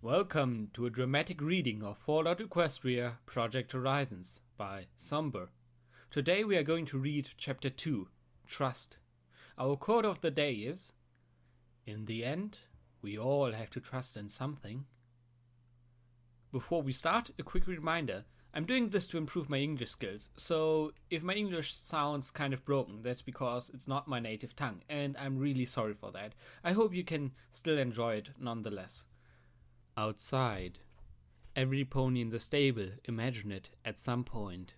Welcome to a dramatic reading of Fallout Equestria Project Horizons by Sombre. Today we are going to read Chapter 2, Trust. Our quote of the day is, "In the end, we all have to trust in something." Before we start, a quick reminder. I'm doing this to improve my English skills, so if my English sounds kind of broken, that's because it's not my native tongue, and I'm really sorry for that. I hope you can still enjoy it nonetheless. Outside. Every pony in the stable imagined it at some point.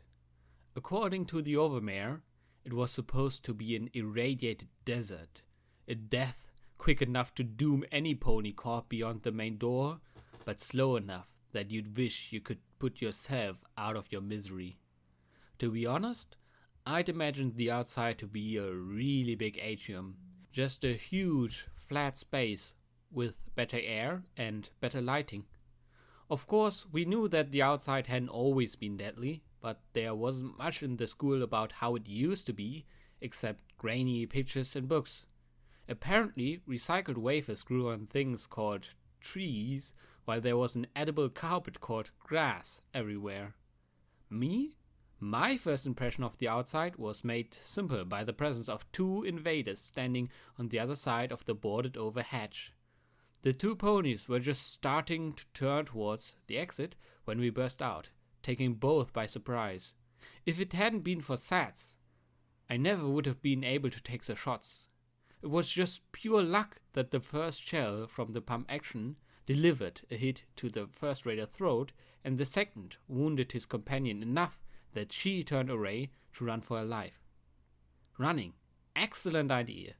According to the overmare, it was supposed to be an irradiated desert, a death quick enough to doom any pony caught beyond the main door, but slow enough that you'd wish you could put yourself out of your misery. To be honest, I'd imagined the outside to be a really big atrium, just a huge flat space with better air and better lighting. Of course, we knew that the outside hadn't always been deadly, but there wasn't much in the school about how it used to be, except grainy pictures and books. Apparently, recycled wafers grew on things called trees, while there was an edible carpet called grass everywhere. My first impression of the outside was made simple by the presence of two invaders standing on the other side of the boarded over hatch. The two ponies were just starting to turn towards the exit when we burst out, taking both by surprise. If it hadn't been for Sats, I never would have been able to take the shots. It was just pure luck that the first shell from the pump action delivered a hit to the first raider's throat, and the second wounded his companion enough that she turned away to run for her life. Running. Excellent idea.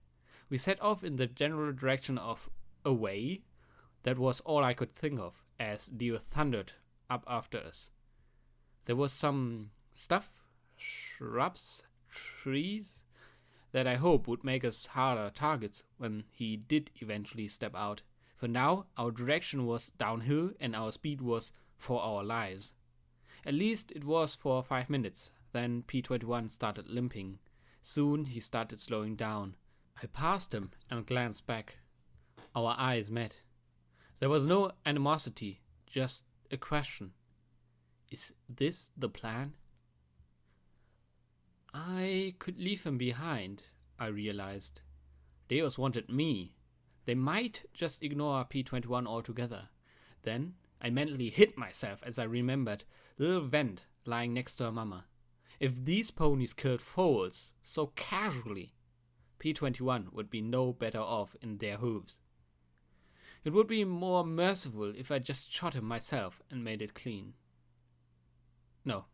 We set off in the general direction of away. That was all I could think of as Dio thundered up after us. There was some stuff, shrubs, trees, that I hope would make us harder targets when he did eventually step out. For now, our direction was downhill and our speed was for our lives. At least it was for 5 minutes. Then P-21 started limping. Soon he started slowing down. I passed him and glanced back. Our eyes met. There was no animosity, just a question. Is this the plan? I could leave him behind, I realized. Deus wanted me. They might just ignore P-21 altogether. Then I mentally hit myself as I remembered little Vent lying next to her mama. If these ponies killed foals so casually, P-21 would be no better off in their hooves. It would be more merciful if I just shot him myself and made it clean. No,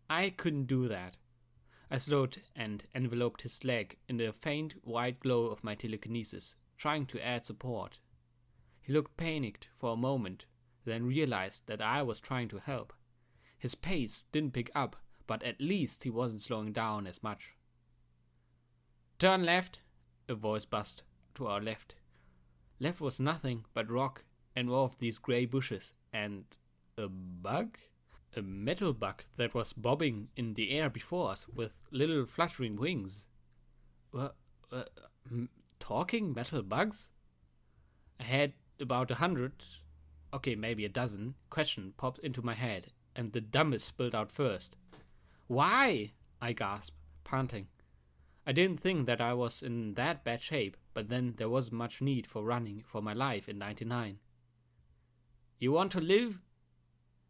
I couldn't do that. I slowed and enveloped his leg in the faint white glow of my telekinesis, trying to add support. He looked panicked for a moment, then realized that I was trying to help. His pace didn't pick up, but at least he wasn't slowing down as much. "Turn left," a voice buzzed to our left. Left was nothing but rock and more of these grey bushes, and a bug? A metal bug that was bobbing in the air before us with little fluttering wings. Talking metal bugs? I had about 100, okay, maybe a dozen, question popped into my head, and the dumbest spilled out first. "Why?" I gasped, panting. I didn't think that I was in that bad shape, but then there wasn't much need for running for my life in 99. "You want to live?"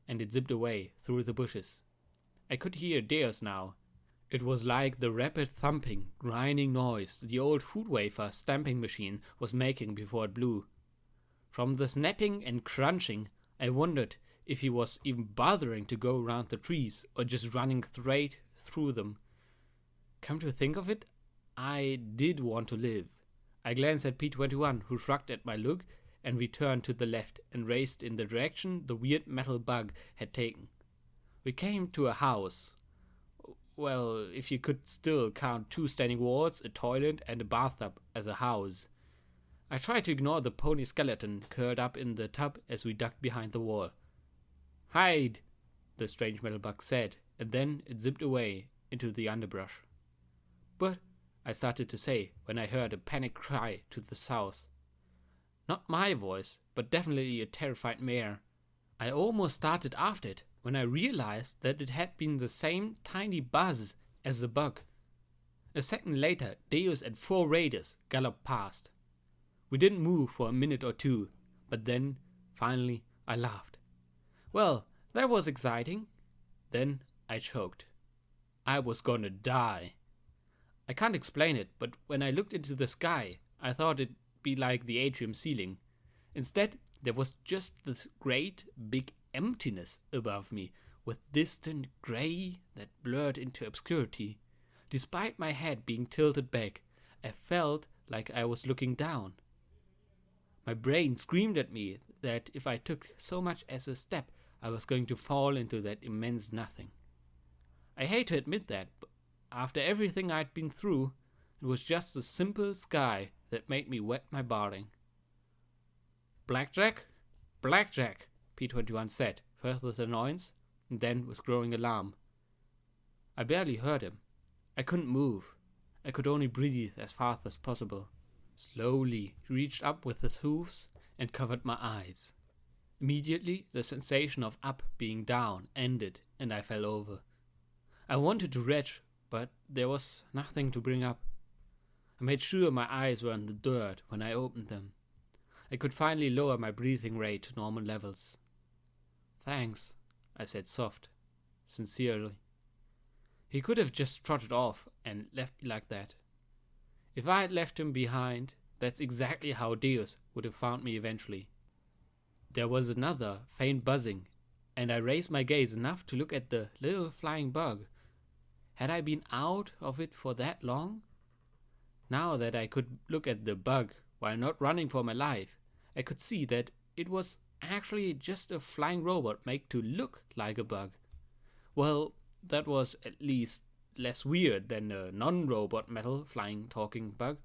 And it zipped away through the bushes. I could hear Deus now. It was like the rapid thumping, grinding noise the old food wafer stamping machine was making before it blew. From the snapping and crunching, I wondered if he was even bothering to go around the trees or just running straight through them. Come to think of it, I did want to live. I glanced at P-21, who shrugged at my look, and we turned to the left and raced in the direction the weird metal bug had taken. We came to a house. Well, if you could still count 2 standing walls, a toilet, and a bathtub as a house. I tried to ignore the pony skeleton curled up in the tub as we ducked behind the wall. "Hide," the strange metal bug said, and then it zipped away into the underbrush. "But," I started to say when I heard a panicked cry to the south. Not my voice, but definitely a terrified mare. I almost started after it when I realized that it had been the same tiny buzz as the bug. A second later, Deus and 4 raiders galloped past. We didn't move for a minute or two, but then, finally, I laughed. Well, that was exciting. Then I choked. I was gonna die. I can't explain it, but when I looked into the sky, I thought it'd be like the atrium ceiling. Instead, there was just this great big emptiness above me, with distant grey that blurred into obscurity. Despite my head being tilted back, I felt like I was looking down. My brain screamed at me that if I took so much as a step, I was going to fall into that immense nothing. I hate to admit that, but after everything I'd been through, it was just the simple sky that made me wet my barding. "Blackjack? Blackjack," P21 said, first with annoyance, and then with growing alarm. I barely heard him. I couldn't move. I could only breathe as fast as possible. Slowly, he reached up with his hooves and covered my eyes. Immediately, the sensation of up being down ended, and I fell over. I wanted to retch, but there was nothing to bring up. I made sure my eyes were in the dirt when I opened them. I could finally lower my breathing rate to normal levels. "Thanks," I said soft, sincerely. He could have just trotted off and left me like that. If I had left him behind, that's exactly how Deus would have found me eventually. There was another faint buzzing, and I raised my gaze enough to look at the little flying bug. Had I been out of it for that long? Now that I could look at the bug while not running for my life, I could see that it was actually just a flying robot made to look like a bug. Well, that was at least less weird than a non-robot metal flying talking bug.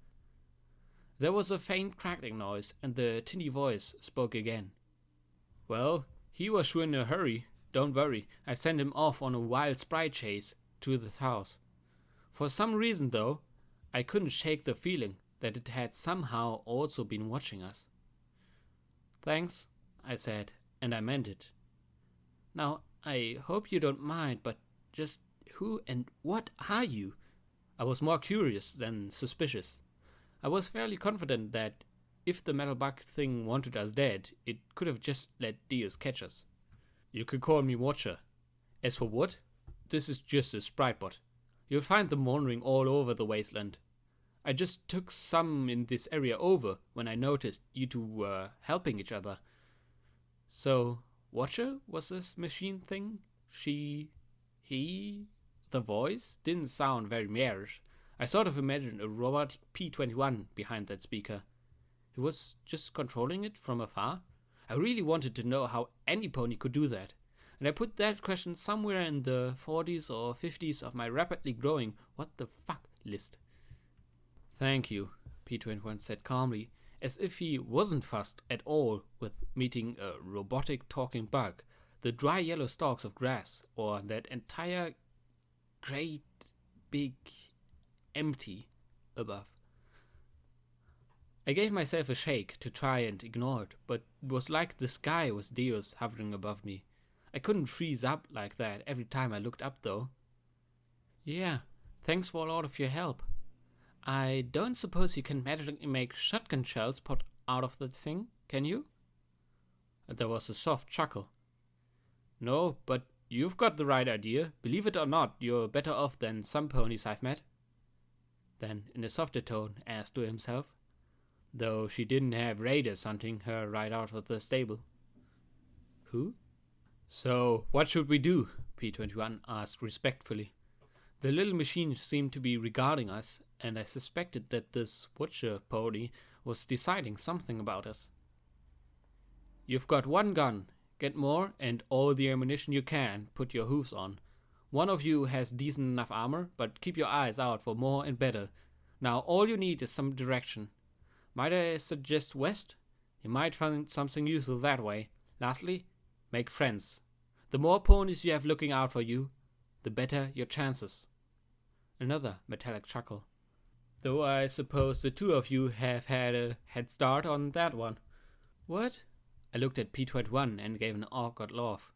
There was a faint crackling noise, and the tinny voice spoke again. "Well, he was sure in a hurry. Don't worry, I sent him off on a wild sprite chase to this house. For some reason, though, I couldn't shake the feeling that it had somehow also been watching us." "Thanks," I said, and I meant it. "Now, I hope you don't mind, but just who and what are you?" I was more curious than suspicious. I was fairly confident that if the metal bug thing wanted us dead, it could have just let Deus catch us. "You could call me Watcher. As for what, this is just a sprite bot. You'll find them wandering all over the wasteland. I just took some in this area over when I noticed you two were helping each other." "So, Watcher was this machine thing? He? The voice didn't sound very marish. I sort of imagined a robotic P21 behind that speaker. He was just controlling it from afar? I really wanted to know how any pony could do that, and I put that question somewhere in the 40s or 50s of my rapidly growing what the fuck list. "Thank you," P21 said calmly, as if he wasn't fussed at all with meeting a robotic talking bug, the dry yellow stalks of grass, or that entire great big empty above. I gave myself a shake to try and ignore it, but it was like the sky was Deus hovering above me. I couldn't freeze up like that every time I looked up, though. "Yeah, thanks for a lot of your help. I don't suppose you can magically make shotgun shells pop out of the thing, can you?" There was a soft chuckle. "No, but you've got the right idea. Believe it or not, you're better off than some ponies I've met." Then, in a softer tone, asked to himself, "Though she didn't have raiders hunting her right out of the stable." "Who?" "So, what should we do?" P21 asked respectfully. The little machine seemed to be regarding us, and I suspected that this Watcher pony was deciding something about us. "You've got one gun. Get more and all the ammunition you can put your hooves on. One of you has decent enough armor, but keep your eyes out for more and better. Now all you need is some direction. Might I suggest west? You might find something useful that way. Lastly, make friends. The more ponies you have looking out for you, the better your chances." Another metallic chuckle. "Though I suppose the two of you have had a head start on that one." "What? looked at P21 and gave an awkward laugh.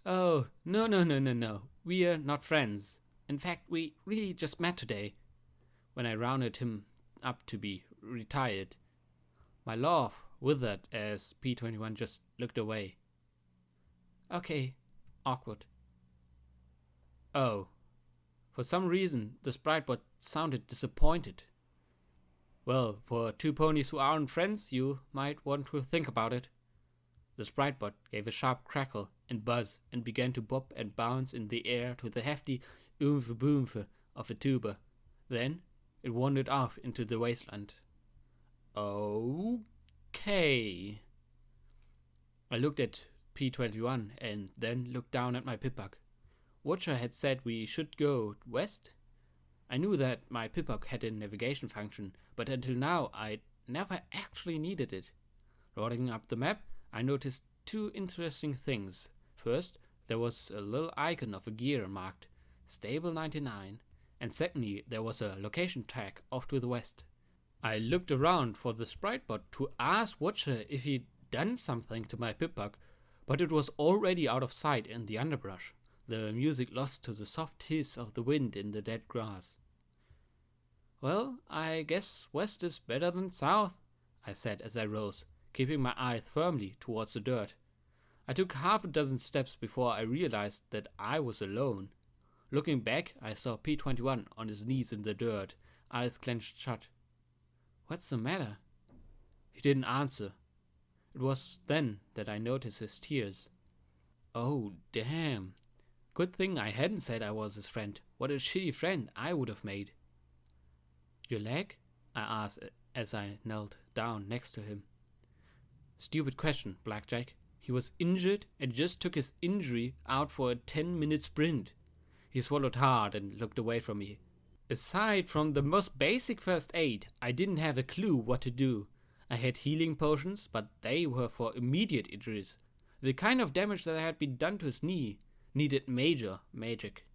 Oh, no. We are not friends. In fact, we really just met today, when I rounded him up to be retired. My laugh withered as P21 just looked away. Okay, awkward. Oh. For some reason, the Spritebot sounded disappointed. Well, for two ponies who aren't friends, you might want to think about it. The Spritebot gave a sharp crackle and buzz and began to bob and bounce in the air to the hefty oomph-boomf of a tuba. Then it wandered off into the wasteland. Okay. I looked at P21 and then looked down at my Pip-Bug. Watcher had said we should go west. I knew that my Pip-Bug had a navigation function, but until now I'd never actually needed it. Rolling up the map, I noticed two interesting things. First, there was a little icon of a gear marked Stable 99, and secondly, there was a location tag off to the west. I looked around for the Spritebot to ask Watcher if he'd done something to my Pip-Bug, but it was already out of sight in the underbrush, the music lost to the soft hiss of the wind in the dead grass. Well, I guess west is better than south, I said as I rose, keeping my eyes firmly towards the dirt. I took half a dozen steps before I realized that I was alone. Looking back, I saw P21 on his knees in the dirt, eyes clenched shut. What's the matter? He didn't answer. It was then that I noticed his tears. Oh, damn. Good thing I hadn't said I was his friend. What a shitty friend I would have made. Your leg? I asked as I knelt down next to him. Stupid question, Blackjack. He was injured and just took his injury out for a 10-minute sprint. He swallowed hard and looked away from me. Aside from the most basic first aid, I didn't have a clue what to do. I had healing potions, but they were for immediate injuries. The kind of damage that had been done to his knee needed major magic.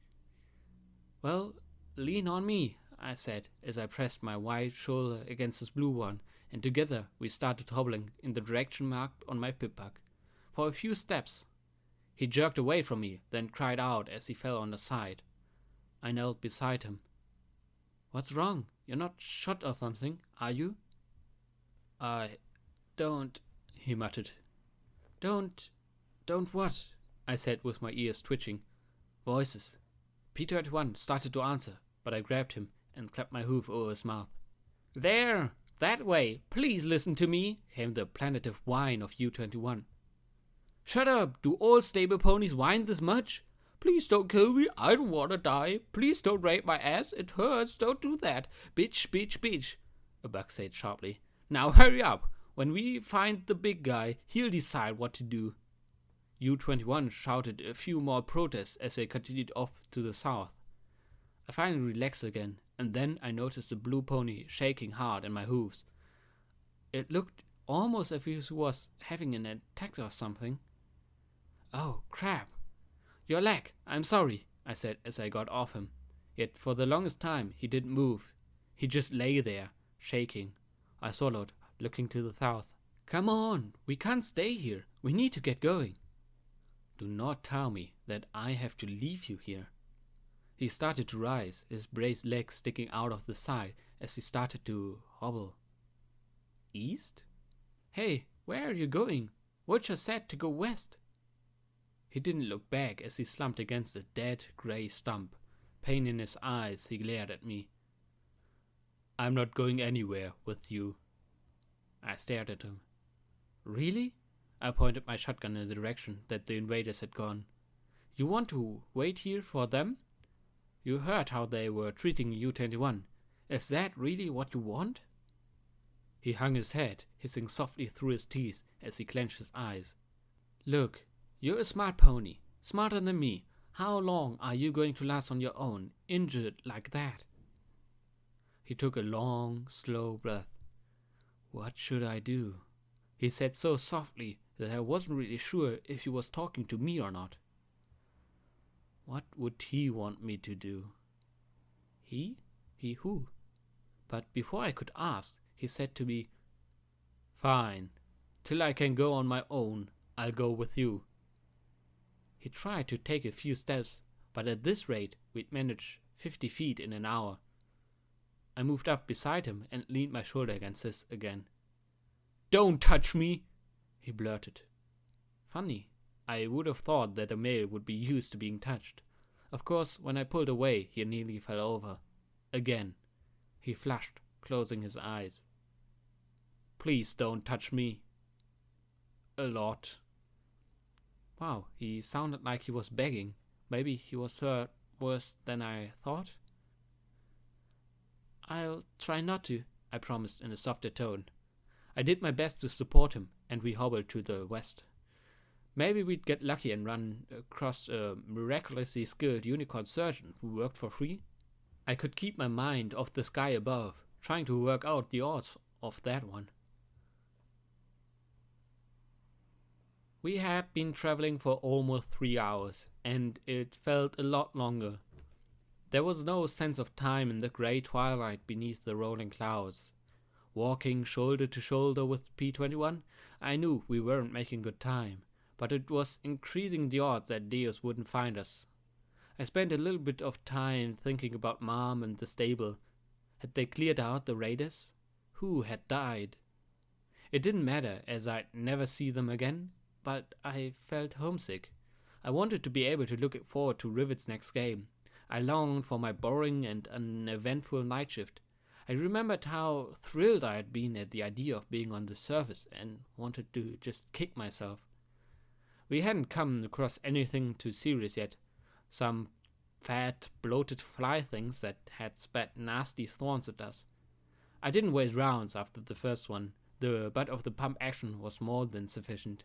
Well, lean on me, I said as I pressed my white shoulder against his blue one, and together we started hobbling in the direction marked on my Pip-Bug. For a few steps. He jerked away from me, then cried out as he fell on the side. I knelt beside him. What's wrong? You're not shot or something, are you? I don't, he muttered. Don't what? I said with my ears twitching. Voices. P21 started to answer, but I grabbed him and clapped my hoof over his mouth. There! That way! Please listen to me! Came the plaintive whine of U21. Shut up! Do all stable ponies whine this much? Please don't kill me, I don't wanna die. Please don't rape my ass, it hurts, don't do that. Bitch. A buck said sharply. Now hurry up! When we find the big guy, he'll decide what to do. U21 shouted a few more protests as they continued off to the south. I finally relaxed again, and then I noticed the blue pony shaking hard in my hooves. It looked almost as if he was having an attack or something. Oh, crap. Your leg, I'm sorry, I said as I got off him. Yet for the longest time he didn't move. He just lay there, shaking. I swallowed, looking to the south. Come on, we can't stay here. We need to get going. Do not tell me that I have to leave you here. He started to rise, his braced legs sticking out of the side as he started to hobble. East? Hey, where are you going? Watcher said to go west. He didn't look back as he slumped against a dead grey stump. Pain in his eyes, he glared at me. I'm not going anywhere with you. I stared at him. Really? I pointed my shotgun in the direction that the invaders had gone. You want to wait here for them? You heard how they were treating U21. Is that really what you want? He hung his head, hissing softly through his teeth as he clenched his eyes. Look, you're a smart pony, smarter than me. How long are you going to last on your own, injured like that? He took a long, slow breath. What should I do? He said so softly that I wasn't really sure if he was talking to me or not. What would he want me to do? He? He who? But before I could ask, he said to me, Fine, Till I can go on my own, I'll go with you. He tried to take a few steps, but at this rate we'd manage 50 feet in an hour. I moved up beside him and leaned my shoulder against his again. "Don't touch me," he blurted. Funny, I would have thought that a male would be used to being touched. Of course, when I pulled away, he nearly fell over. Again. He flushed, closing his eyes. "Please don't touch me." "A lot." Wow, he sounded like he was begging. Maybe he was hurt worse than I thought. "I'll try not to," I promised in a softer tone. I did my best to support him, and we hobbled to the west. Maybe we'd get lucky and run across a miraculously skilled unicorn surgeon who worked for free. I could keep my mind off the sky above, trying to work out the odds of that one. We had been traveling for almost 3 hours, and it felt a lot longer. There was no sense of time in the grey twilight beneath the rolling clouds. Walking shoulder to shoulder with P-21, I knew we weren't making good time, but it was increasing the odds that Deus wouldn't find us. I spent a little bit of time thinking about Mom and the stable. Had they cleared out the raiders? Who had died? It didn't matter, as I'd never see them again, but I felt homesick. I wanted to be able to look forward to Rivet's next game. I longed for my boring and uneventful night shift. I remembered how thrilled I had been at the idea of being on the surface and wanted to just kick myself. We hadn't come across anything too serious yet. Some fat, bloated fly things that had spat nasty thorns at us. I didn't waste rounds after the first one. The butt of the pump action was more than sufficient.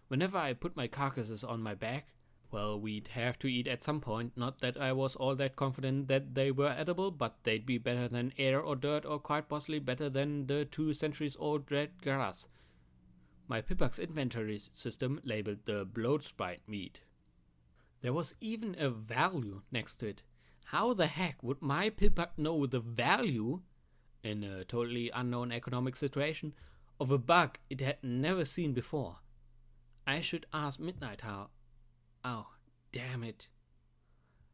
Whenever I put my carcasses on my back, well, we'd have to eat at some point. Not that I was all that confident that they were edible, but they'd be better than air or dirt, or quite possibly better than the 2 centuries-old red grass. My Pipak's inventory system labeled the bloat sprite meat. There was even a value next to it. How the heck would my Pipak know the value, in a totally unknown economic situation, of a bug it had never seen before? I should ask Midnight how. Oh, damn it.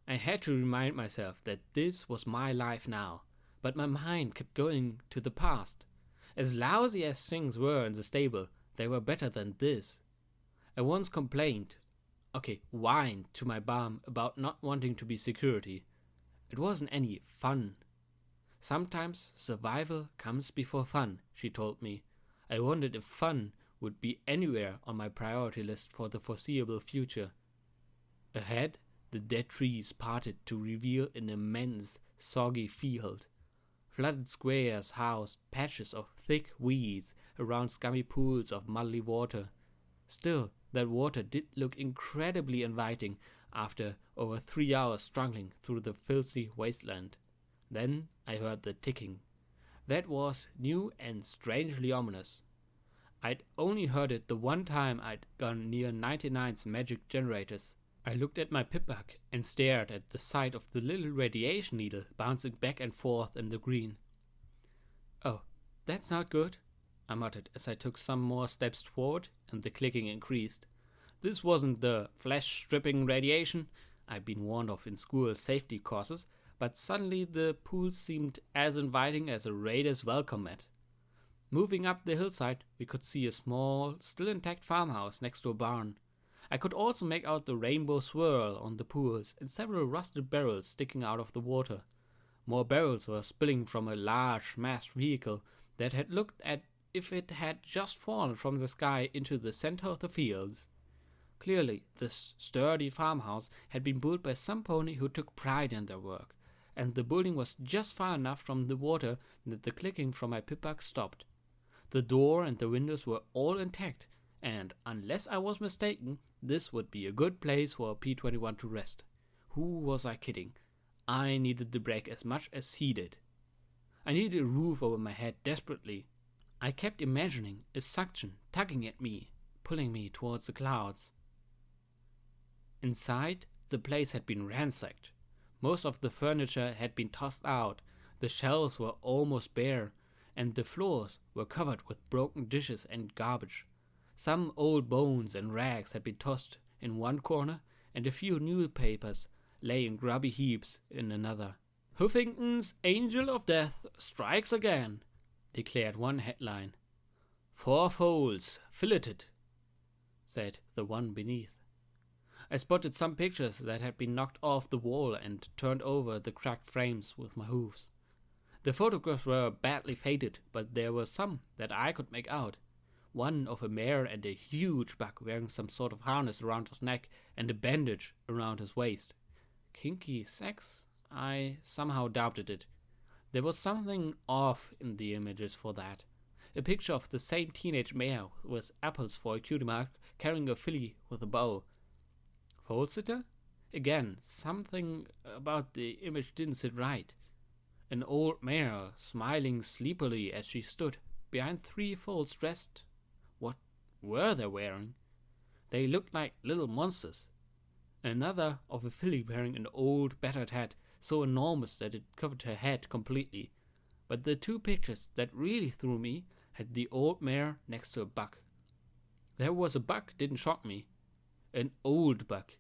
I had to remind myself that this was my life now, but my mind kept going to the past. As lousy as things were in the stable, they were better than this. I once whined to my mom about not wanting to be security. It wasn't any fun. Sometimes survival comes before fun, she told me. I wondered if fun would be anywhere on my priority list for the foreseeable future. Ahead, the dead trees parted to reveal an immense, soggy field. Flooded squares housed patches of thick weeds around scummy pools of muddy water. Still, that water did look incredibly inviting after over 3 hours struggling through the filthy wasteland. Then I heard the ticking. That was new and strangely ominous. I'd only heard it the one time I'd gone near 99's magic generators. I looked at my Pipak and stared at the sight of the little radiation needle bouncing back and forth in the green. "Oh, that's not good," I muttered as I took some more steps forward, and the clicking increased. This wasn't the flesh-stripping radiation I'd been warned of in school safety courses, but suddenly the pool seemed as inviting as a raider's welcome mat. Moving up the hillside, we could see a small, still intact farmhouse next to a barn. I could also make out the rainbow swirl on the pools and several rusted barrels sticking out of the water. More barrels were spilling from a large, smashed vehicle that had looked as if it had just fallen from the sky into the center of the fields. Clearly, this sturdy farmhouse had been built by some pony who took pride in their work, and the building was just far enough from the water that the clicking from my Pipak stopped. The door and the windows were all intact, and unless I was mistaken, this would be a good place for a P-21 to rest. Who was I kidding? I needed the break as much as he did. I needed a roof over my head desperately. I kept imagining a suction tugging at me, pulling me towards the clouds. Inside, the place had been ransacked. Most of the furniture had been tossed out. The shelves were almost bare, and the floors were covered with broken dishes and garbage. Some old bones and rags had been tossed in one corner, and a few newspapers lay in grubby heaps in another. "Huffington's Angel of Death strikes again," declared one headline. "4 foals filleted," said the one beneath. I spotted some pictures that had been knocked off the wall and turned over the cracked frames with my hooves. The photographs were badly faded, but there were some that I could make out. One of a mare and a huge buck wearing some sort of harness around his neck and a bandage around his waist. Kinky sex? I somehow doubted it. There was something off in the images for that. A picture of the same teenage mare with apples for a cutie mark carrying a filly with a bow. Foal sitter? Again, something about the image didn't sit right. An old mare smiling sleepily as she stood behind 3 foals dressed. What were they wearing? They looked like little monsters. Another of a filly wearing an old battered hat so enormous that it covered her head completely. But the 2 pictures that really threw me had the old mare next to a buck. There was a buck didn't shock me. An old buck.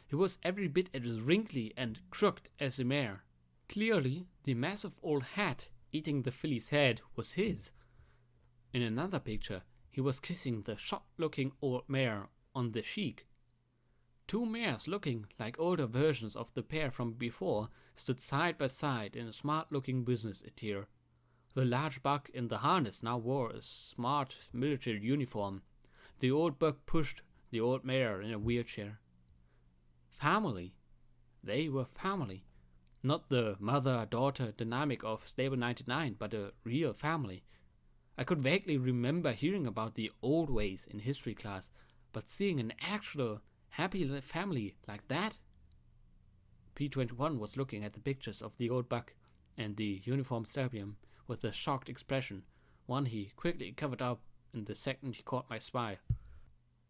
He was every bit as wrinkly and crooked as a mare. Clearly, the massive old hat eating the filly's head was his. In another picture, he was kissing the shocked-looking old mare on the cheek. 2 mares looking like older versions of the pair from before stood side by side in a smart-looking business attire. The large buck in the harness now wore a smart military uniform. The old buck pushed the old mare in a wheelchair. Family. They were family. Not the mother-daughter dynamic of Stable 99, but a real family. I could vaguely remember hearing about the old ways in history class, but seeing an actual happy family like that? P21 was looking at the pictures of the old buck and the uniformed Serbian with a shocked expression, one he quickly covered up in the second he caught my spy.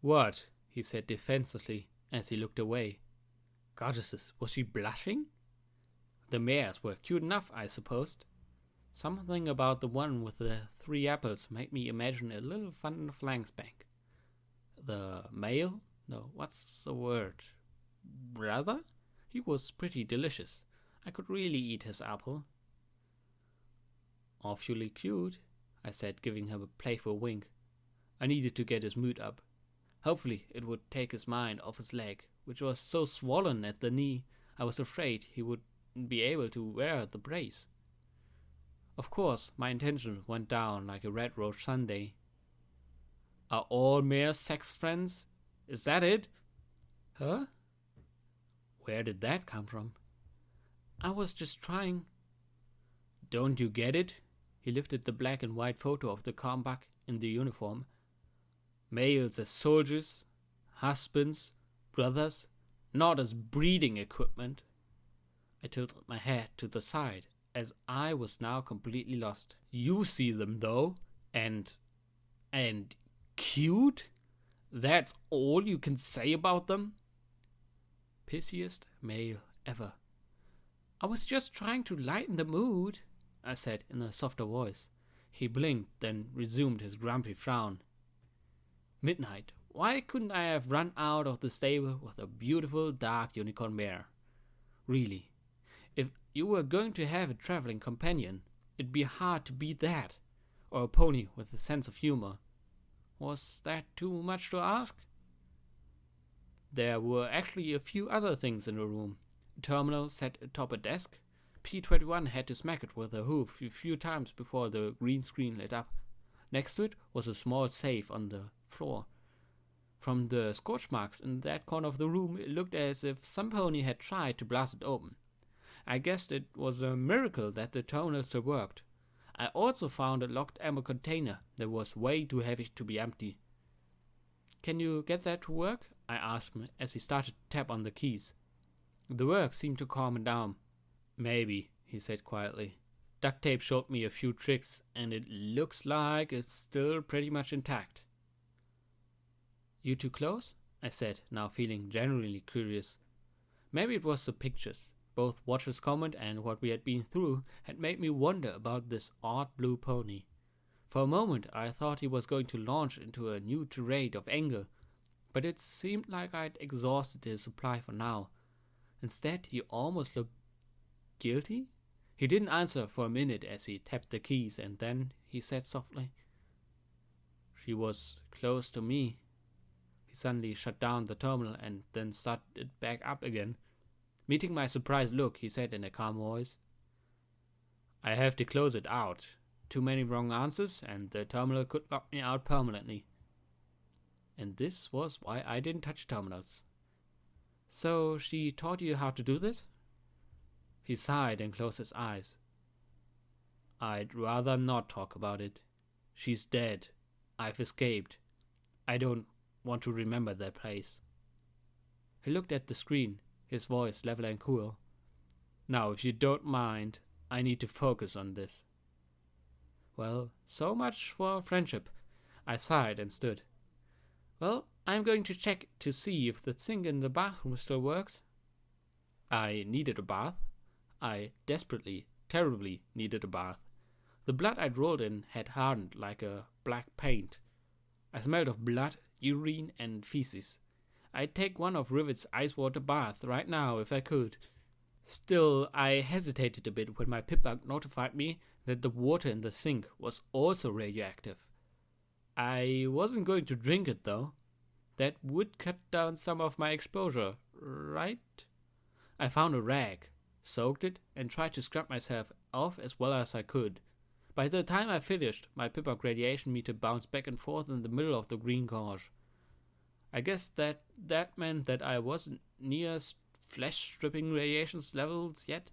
"What?" he said defensively as he looked away. Goddesses, was she blushing? The mares were cute enough, I supposed. Something about the one with the 3 apples made me imagine a little fun flangspank. The male? No, what's the word? Brother? He was pretty delicious. I could really eat his apple. "Awfully cute," I said, giving him a playful wink. I needed to get his mood up. Hopefully it would take his mind off his leg, which was so swollen at the knee I was afraid he wouldn't be able to wear the brace. Of course, my intention went down like a red rose sundae. "Are all mares sex friends? Is that it?" "Huh? Where did that come from?" "I was just trying." "Don't you get it?" He lifted the black and white photo of the calm buck in the uniform. "Males as soldiers, husbands, brothers, not as breeding equipment." I tilted my head to the side, as I was now completely lost. "You see them, though, and cute? That's all you can say about them?" Pissiest male ever. "I was just trying to lighten the mood," I said in a softer voice. He blinked, then resumed his grumpy frown. "Midnight. Why couldn't I have run out of the stable with a beautiful dark unicorn mare? Really, if you were going to have a traveling companion, it'd be hard to beat that, or a pony with a sense of humor. Was that too much to ask?" There were actually a few other things in the room. A terminal sat atop a desk. P21 had to smack it with a hoof a few times before the green screen lit up. Next to it was a small safe on the floor. From the scorch marks in that corner of the room, it looked as if some pony had tried to blast it open. I guessed it was a miracle that the terminal still worked. I also found a locked ammo container that was way too heavy to be empty. "Can you get that to work?" I asked him as he started to tap on the keys. The work seemed to calm him down. "Maybe," he said quietly. "Duct tape showed me a few tricks, and it looks like it's still pretty much intact." "You too close?" I said, now feeling genuinely curious. Maybe it was the pictures, Both Watcher's comment and what we had been through had made me wonder about this odd blue pony. For a moment I thought he was going to launch into a new tirade of anger, but it seemed like I'd exhausted his supply for now. Instead, he almost looked guilty. He didn't answer for a minute as he tapped the keys, and then he said softly, "She was close to me." He suddenly shut down the terminal and then started it back up again. Meeting my surprised look, he said in a calm voice, "I have to close it out. Too many wrong answers, and the terminal could lock me out permanently." And this was why I didn't touch terminals. "So she taught you how to do this?" He sighed and closed his eyes. "I'd rather not talk about it. She's dead. I've escaped. I don't want to remember that place." He looked at the screen, his voice level and cool. "Now, if you don't mind, I need to focus on this." "Well, so much for friendship." I sighed and stood. "Well, I'm going to check to see if the sink in the bathroom still works." I needed a bath. I desperately, terribly needed a bath. The blood I'd rolled in had hardened like a black paint. I smelled of blood, urine, and feces. I'd take one of Rivet's ice water baths right now if I could. Still, I hesitated a bit when my pip-bug notified me that the water in the sink was also radioactive. I wasn't going to drink it though. That would cut down some of my exposure, right? I found a rag, soaked it, and tried to scrub myself off as well as I could. By the time I finished, my pip-bug radiation meter bounced back and forth in the middle of the green gauge. I guess that meant that I wasn't near flesh-stripping radiation levels yet.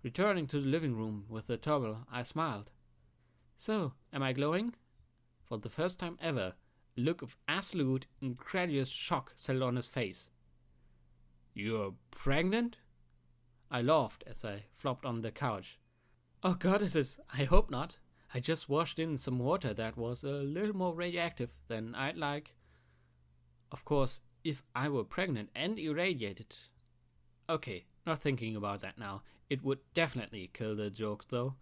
Returning to the living room with the terminal, I smiled. "So, am I glowing?" For the first time ever, a look of absolute, incredulous shock settled on his face. "You're pregnant?" I laughed as I flopped on the couch. "Oh goddesses, I hope not. I just washed in some water that was a little more radioactive than I'd like. Of course, if I were pregnant and irradiated... Okay, not thinking about that now. It would definitely kill the joke though."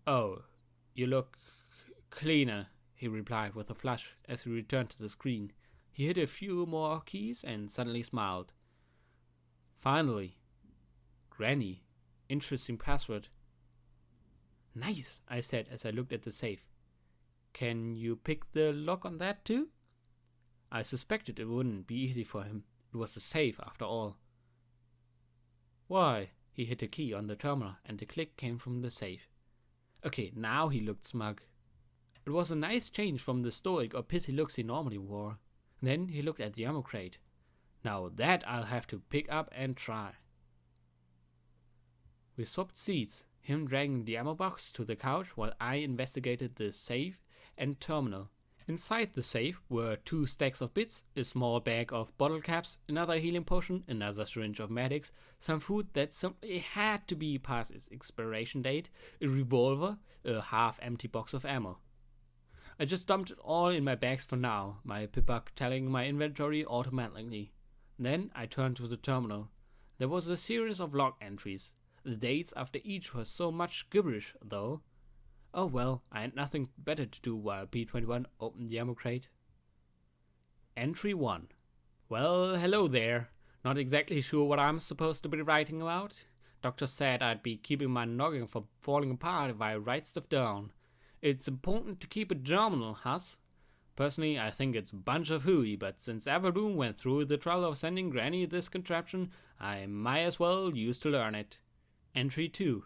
"Oh, you look cleaner," he replied with a flush as he returned to the screen. He hit a few more keys and suddenly smiled. "Finally. Granny. Interesting password." "Nice," I said as I looked at the safe. "Can you pick the lock on that too?" I suspected it wouldn't be easy for him. It was a safe after all. "Why?" He hit a key on the terminal and the click came from the safe. Okay, now he looked smug. It was a nice change from the stoic or pissy looks he normally wore. Then he looked at the ammo crate. "Now that I'll have to pick up and try." We swapped seats, him dragging the ammo box to the couch while I investigated the safe and terminal. Inside the safe were 2 stacks of bits, a small bag of bottle caps, another healing potion, another syringe of medics, some food that simply had to be past its expiration date, a revolver, a half-empty box of ammo. I just dumped it all in my bags for now, my pip-bug telling my inventory automatically. Then I turned to the terminal. There was a series of log entries. The dates after each were so much gibberish, though. Oh well, I had nothing better to do while P-21 opened the ammo crate. Entry 1. "Well, hello there. Not exactly sure what I'm supposed to be writing about. Doctor said I'd be keeping my noggin from falling apart if I write stuff down. It's important to keep it germinal, Huss. Personally, I think it's a bunch of hooey, but since Everbloom went through the trouble of sending Granny this contraption, I might as well use to learn it." Entry 2.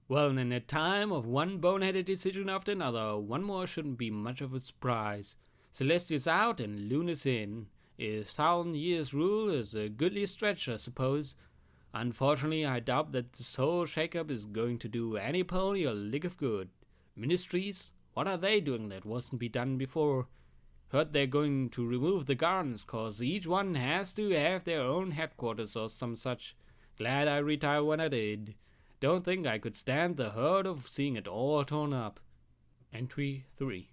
"Well, in a time of one boneheaded decision after another, one more shouldn't be much of a surprise. Celestia's out and Luna's in. 1,000 years rule is a goodly stretch, I suppose. Unfortunately, I doubt that this whole shake-up is going to do any pony a lick of good. Ministries? What are they doing that wasn't be done before? Heard they're going to remove the gardens, cause each one has to have their own headquarters or some such. Glad I retired when I did. Don't think I could stand the hurt of seeing it all torn up." Entry 3.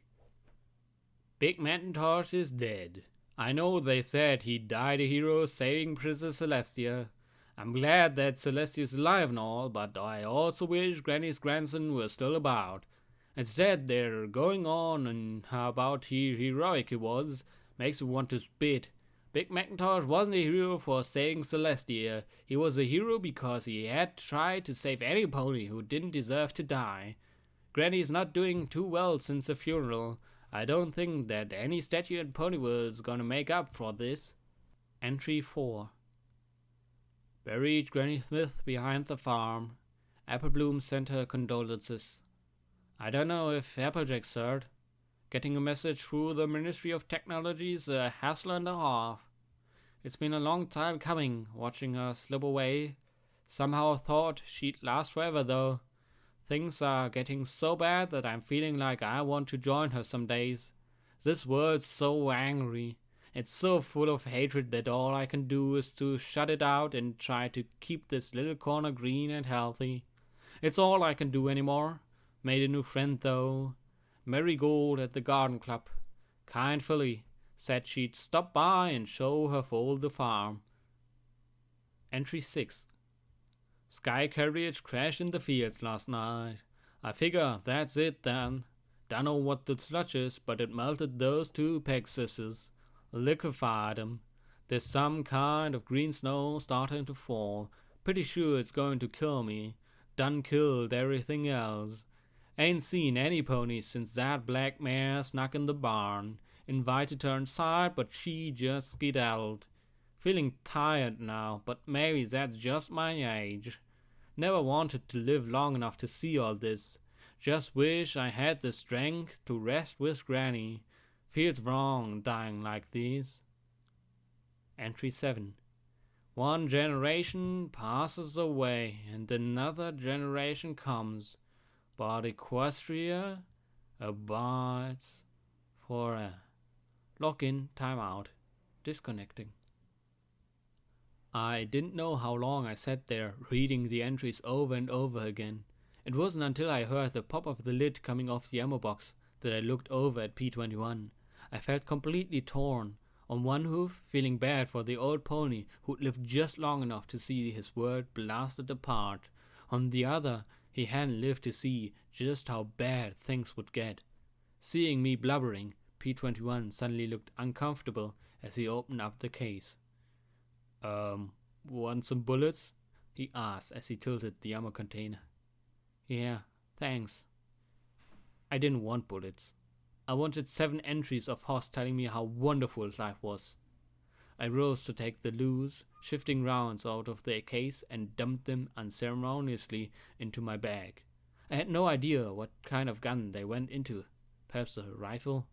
"Big Macintosh is dead. I know they said he died a hero saving Princess Celestia. I'm glad that Celestia's alive and all, but I also wish Granny's grandson was still about. Instead, they're going on and how about heroic he was makes me want to spit. Big Macintosh wasn't a hero for saving Celestia. He was a hero because he had tried to save any pony who didn't deserve to die. Granny's not doing too well since the funeral. I don't think that any statue in Ponyville is gonna make up for this. Entry 4. Buried Granny Smith behind the farm. Applebloom sent her condolences. I don't know if Applejack's heard. Getting a message through the Ministry of Technology is a hassle and a half. It's been a long time coming, watching her slip away. Somehow thought she'd last forever though. Things are getting so bad that I'm feeling like I want to join her some days. This world's so angry. It's so full of hatred that all I can do is to shut it out and try to keep this little corner green and healthy. It's all I can do anymore. Made a new friend though. Marigold at the garden club. Kindly said she'd stop by and show her foal the farm. Entry 6. Sky carriage crashed in the fields last night. I figure that's it then. Dunno what the sludge is, but it melted those two Pegasus. Liquefied 'em. There's some kind of green snow starting to fall. Pretty sure it's going to kill me. Done killed everything else. Ain't seen any ponies since that black mare snuck in the barn. Invited her inside, but she just skedaddled. Feeling tired now, but maybe that's just my age. Never wanted to live long enough to see all this. Just wish I had the strength to rest with Granny. Feels wrong dying like this. Entry 7. One generation passes away and another generation comes, but Equestria abides forever. Login, timeout, disconnecting. I didn't know how long I sat there reading the entries over and over again. It wasn't until I heard the pop of the lid coming off the ammo box that I looked over at P21. I felt completely torn. On one hoof, feeling bad for the old pony who'd lived just long enough to see his world blasted apart. On the other, he hadn't lived to see just how bad things would get. Seeing me blubbering, P21 suddenly looked uncomfortable as he opened up the case. Want some bullets? He asked as he tilted the ammo container. Yeah, thanks. I didn't want bullets. I wanted 7 entries of Hoss telling me how wonderful life was. I rose to take the loose, shifting rounds out of their case and dumped them unceremoniously into my bag. I had no idea what kind of gun they went into. Perhaps a rifle?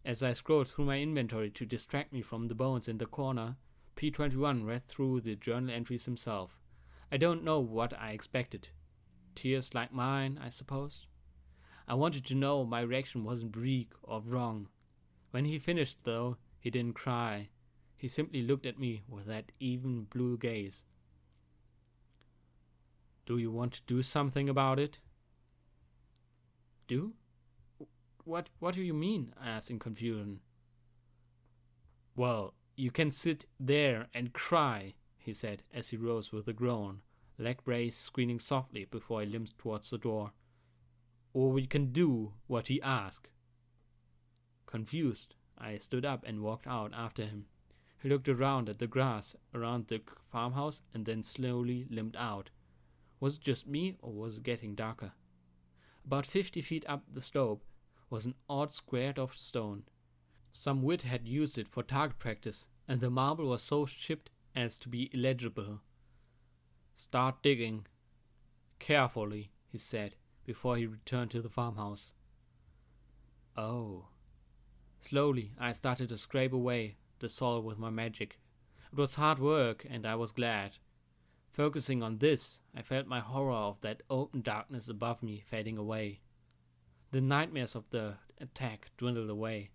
As I scrolled through my inventory to distract me from the bones in the corner, P21 read through the journal entries himself. I don't know what I expected. Tears like mine, I suppose. I wanted to know my reaction wasn't bleak or wrong. When he finished, though, he didn't cry. He simply looked at me with that even blue gaze. Do you want to do something about it? Do? What do you mean? I asked in confusion. Well, you can sit there and cry, he said as he rose with a groan, leg brace squealing softly before he limped towards the door. Or we can do what he asked. Confused, I stood up and walked out after him. He looked around at the grass around the farmhouse and then slowly limped out. Was it just me, or was it getting darker? About 50 feet up the slope was an odd square of stone. Some wit had used it for target practice, and the marble was so chipped as to be illegible. Start digging. Carefully, he said, before he returned to the farmhouse. Oh. Slowly, I started to scrape away the soil with my magic. It was hard work, and I was glad. Focusing on this, I felt my horror of that open darkness above me fading away. The nightmares of the attack dwindled away.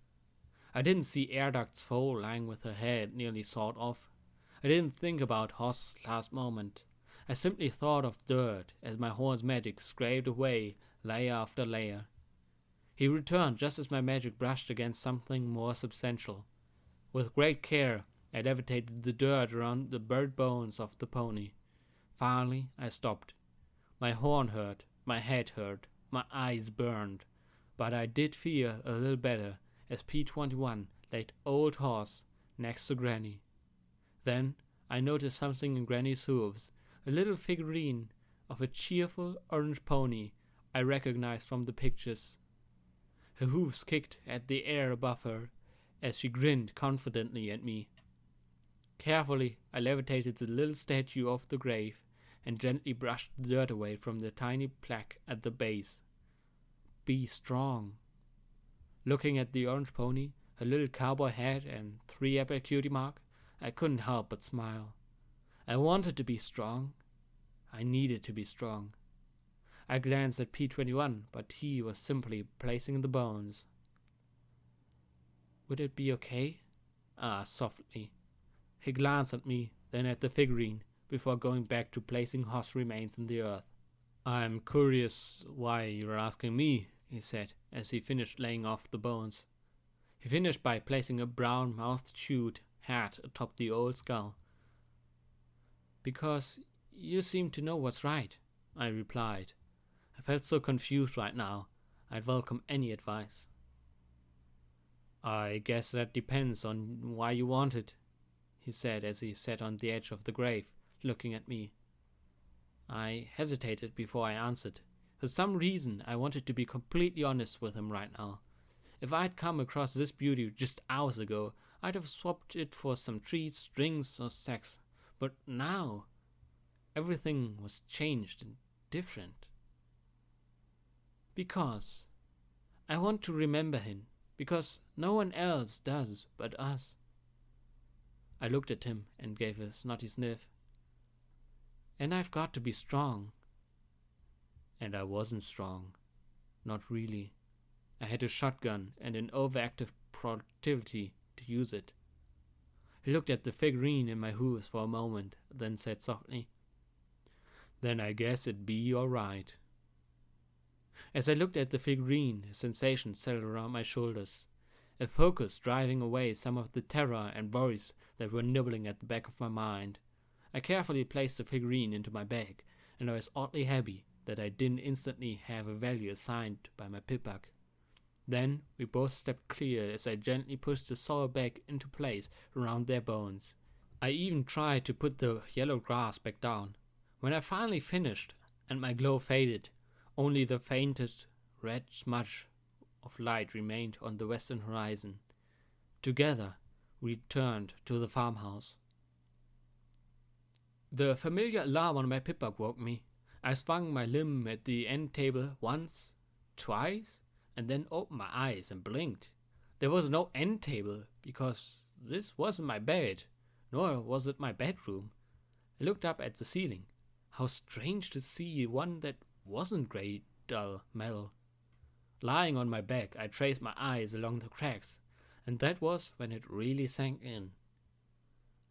I didn't see air duct's foal lying with her head nearly sawed off. I didn't think about Hoss' last moment. I simply thought of dirt as my horn's magic scraped away layer after layer. He returned just as my magic brushed against something more substantial. With great care, I levitated the dirt around the buried bones of the pony. Finally, I stopped. My horn hurt, my head hurt, my eyes burned, but I did feel a little better as P-21 laid Old Horse next to Granny. Then I noticed something in Granny's hooves, a little figurine of a cheerful orange pony I recognized from the pictures. Her hooves kicked at the air above her as she grinned confidently at me. Carefully, I levitated the little statue off the grave and gently brushed the dirt away from the tiny plaque at the base. Be strong. Looking at the orange pony, her little cowboy hat and 3-apple cutie mark, I couldn't help but smile. I wanted to be strong. I needed to be strong. I glanced at P-21, but he was simply placing the bones. Would it be okay? I asked softly. He glanced at me, then at the figurine, before going back to placing horse remains in the earth. I'm curious why you're asking me, he said, as he finished laying off the bones. He finished by placing a brown-mouthed chewed hat atop the old skull. Because you seem to know what's right, I replied. I felt so confused right now, I'd welcome any advice. I guess that depends on why you want it, he said as he sat on the edge of the grave, looking at me. I hesitated before I answered. For some reason, I wanted to be completely honest with him right now. If I'd come across this beauty just hours ago, I'd have swapped it for some treats, drinks, or sex. But now, everything was changed and different. Because I want to remember him. Because no one else does but us. I looked at him and gave a snotty sniff. And I've got to be strong. And I wasn't strong. Not really. I had a shotgun and an overactive productivity to use it. He looked at the figurine in my hooves for a moment, then said softly, Then I guess it'd be alright. As I looked at the figurine, a sensation settled around my shoulders, a focus driving away some of the terror and worries that were nibbling at the back of my mind. I carefully placed the figurine into my bag, and I was oddly happy that I didn't instantly have a value assigned by my pip-buck. Then we both stepped clear as I gently pushed the saw back into place around their bones. I even tried to put the yellow grass back down. When I finally finished, and my glow faded, only the faintest red smudge of light remained on the western horizon. Together, we returned to the farmhouse. The familiar alarm on my pip-buck woke me. I swung my limb at the end table once, twice, and then opened my eyes and blinked. There was no end table, because this wasn't my bed, nor was it my bedroom. I looked up at the ceiling. How strange to see one that wasn't grey, dull metal. Lying on my back, I traced my eyes along the cracks, and that was when it really sank in.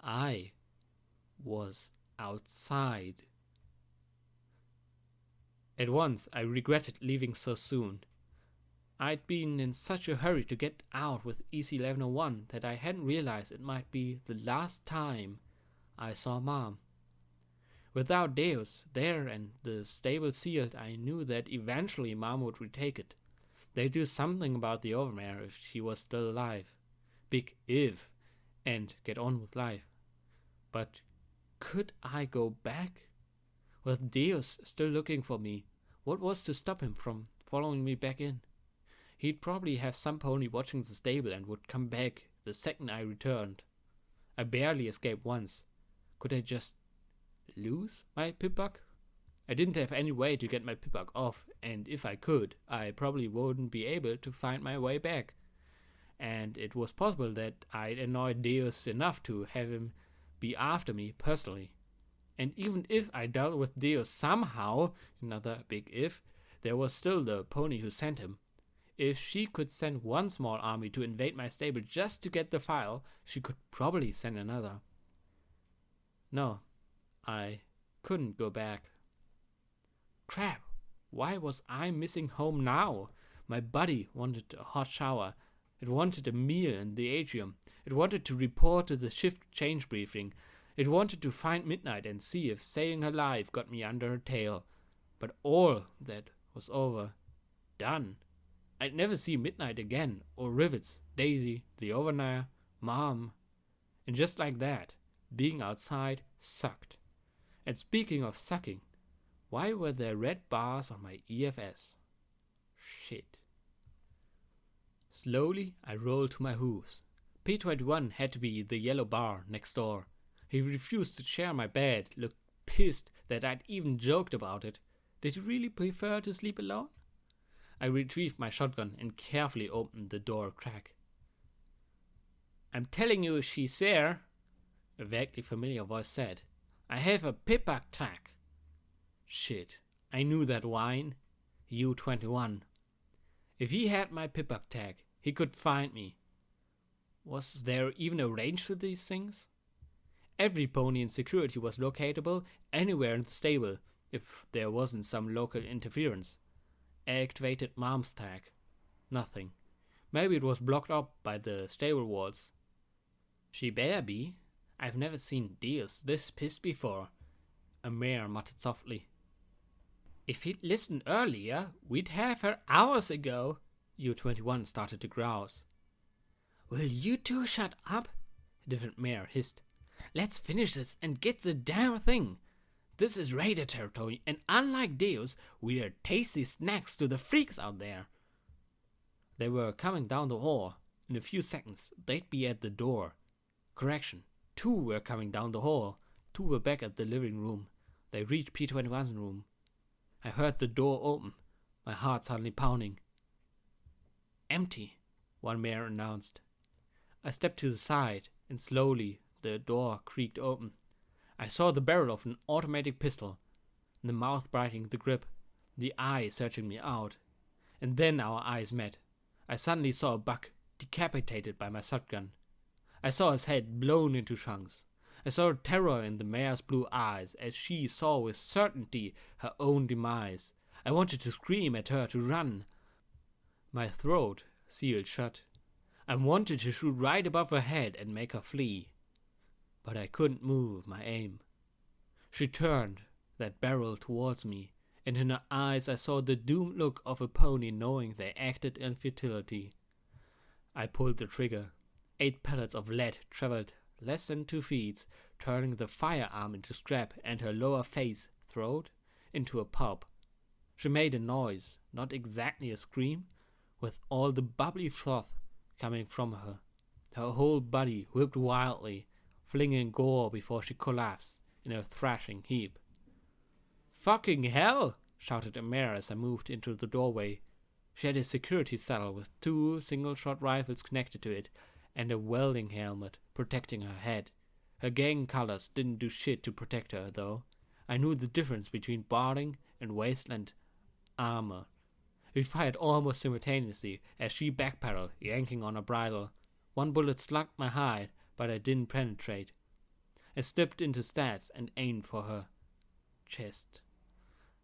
I was outside. At once, I regretted leaving so soon. I'd been in such a hurry to get out with EC-1101 that I hadn't realized it might be the last time I saw Mom. Without Deus there and the stable sealed, I knew that eventually Mom would retake it. They'd do something about the overmare if she was still alive. Big if, and get on with life. But could I go back? With Deus still looking for me, what was to stop him from following me back in? He'd probably have some pony watching the stable and would come back the second I returned. I barely escaped once. Could I just lose my pip-buck? I didn't have any way to get my pip-buck off, and if I could, I probably wouldn't be able to find my way back. And it was possible that I'd annoyed Deus enough to have him be after me personally. And even if I dealt with Deus somehow, another big if, there was still the pony who sent him. If she could send one small army to invade my stable just to get the file, she could probably send another. No, I couldn't go back. Crap, why was I missing home now? My body wanted a hot shower. It wanted a meal in the atrium. It wanted to report to the shift change briefing. It wanted to find Midnight and see if saving her life got me under her tail. But all that was over. Done. I'd never see Midnight again, or Rivets, Daisy, the Overnier, Mom. And just like that, being outside sucked. And speaking of sucking, why were there red bars on my EFS? Shit. Slowly, I rolled to my hooves. P21 had to be the yellow bar next door. He refused to share my bed, looked pissed that I'd even joked about it. Did he really prefer to sleep alone? I retrieved my shotgun and carefully opened the door crack. "I'm telling you she's there," a vaguely familiar voice said. "I have a pip-up tag." Shit, I knew that whine. U-21. If he had my pip-up tag, he could find me. Was there even a range to these things? Every pony in security was locatable anywhere in the stable, if there wasn't some local interference. I activated Mom's tag. Nothing. Maybe it was blocked up by the stable walls. She better be. I've never seen deers this pissed before, a mare muttered softly. "If he'd listened earlier, we'd have her hours ago," U-21 started to grouse. "Will you two shut up?" a different mare hissed. "Let's finish this and get the damn thing. This is raider territory, and unlike Deus, we are tasty snacks to the freaks out there." They were coming down the hall. In a few seconds, they'd be at the door. Correction, 2 were coming down the hall. 2 were back at the living room. They reached P21's room. I heard the door open, my heart suddenly pounding. "Empty," one mare announced. I stepped to the side, and slowly the door creaked open. I saw the barrel of an automatic pistol, the mouth biting the grip, the eye searching me out. And then our eyes met. I suddenly saw a buck decapitated by my shotgun. I saw his head blown into chunks. I saw terror in the mare's blue eyes as she saw with certainty her own demise. I wanted to scream at her to run. My throat sealed shut. I wanted to shoot right above her head and make her flee. But I couldn't move my aim. She turned that barrel towards me, and in her eyes I saw the doomed look of a pony knowing they acted in futility. I pulled the trigger. 8 pellets of lead traveled less than 2 feet, turning the firearm into scrap and her lower face, throat, into a pulp. She made a noise, not exactly a scream, with all the bubbly froth coming from her. Her whole body whipped wildly, flinging gore before she collapsed in a thrashing heap. "Fucking hell!" shouted a mare as I moved into the doorway. She had a security saddle with 2 single-shot rifles connected to it, and a welding helmet protecting her head. Her gang colors didn't do shit to protect her, though. I knew the difference between barding and wasteland armor. We fired almost simultaneously as she backpedaled, yanking on her bridle. 1 bullet slugged my hide, but I didn't penetrate. I slipped into stats and aimed for her chest.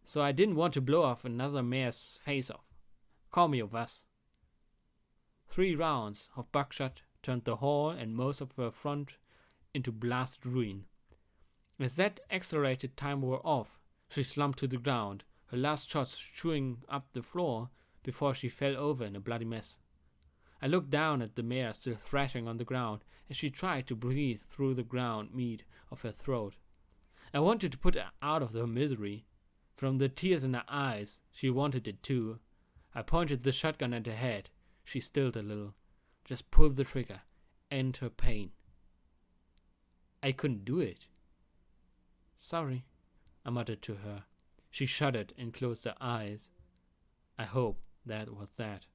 So I didn't want to blow off another mare's face off. Call me a wuss. 3 rounds of buckshot turned the hall and most of her front into blasted ruin. As that accelerated time wore off, she slumped to the ground, her last shots chewing up the floor before she fell over in a bloody mess. I looked down at the mare still thrashing on the ground as she tried to breathe through the ground meat of her throat. I wanted to put her out of her misery. From the tears in her eyes, she wanted it too. I pointed the shotgun at her head. She stilled a little. Just pulled the trigger. End her pain. I couldn't do it. "Sorry," I muttered to her. She shuddered and closed her eyes. I hope that was that.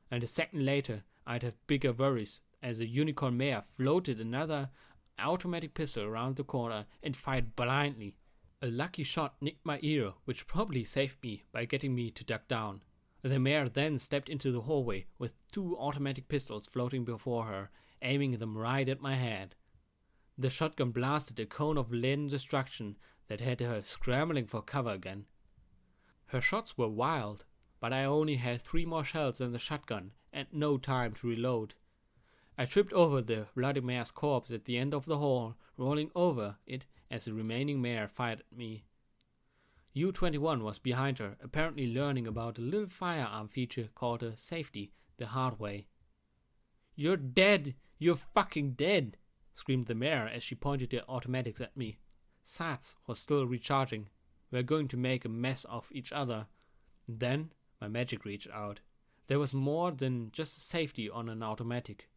And a second later, I'd have bigger worries as a unicorn mare floated another automatic pistol around the corner and fired blindly. A lucky shot nicked my ear, which probably saved me by getting me to duck down. The mare then stepped into the hallway with 2 automatic pistols floating before her, aiming them right at my head. The shotgun blasted a cone of leaden destruction that had her scrambling for cover again. Her shots were wild, but I only had 3 more shells in the shotgun and no time to reload. I tripped over the bloody mare's corpse at the end of the hall, rolling over it as the remaining mare fired at me. U-21 was behind her, apparently learning about a little firearm feature called a safety the hard way. "You're dead! You're fucking dead!" screamed the mare as she pointed the automatics at me. Sats was still recharging. We were going to make a mess of each other. Then my magic reached out. There was more than just a safety on an automatic.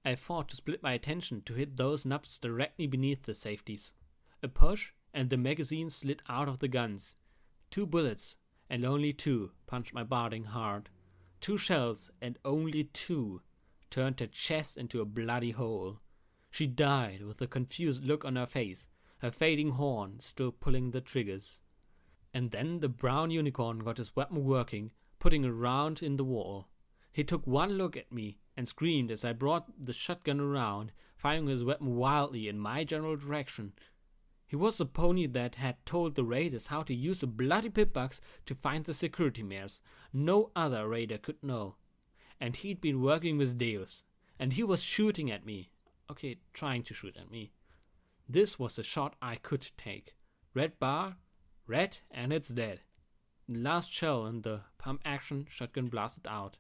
I fought to split my attention to hit those knobs directly beneath the safeties. A push, and the magazine slid out of the guns. 2 bullets, and only 2, punched my barding hard. 2 shells, and only 2, turned her chest into a bloody hole. She died with a confused look on her face, her fading horn still pulling the triggers. And then the brown unicorn got his weapon working, putting a round in the wall. He took one look at me and screamed as I brought the shotgun around, firing his weapon wildly in my general direction. He was the pony that had told the raiders how to use the bloody pip-bugs to find the security mares. No other raider could know. And he'd been working with Deus. And he was shooting at me. Okay, trying to shoot at me. This was a shot I could take. Red bar, red, and it's dead. The last shell in the pump-action shotgun blasted out.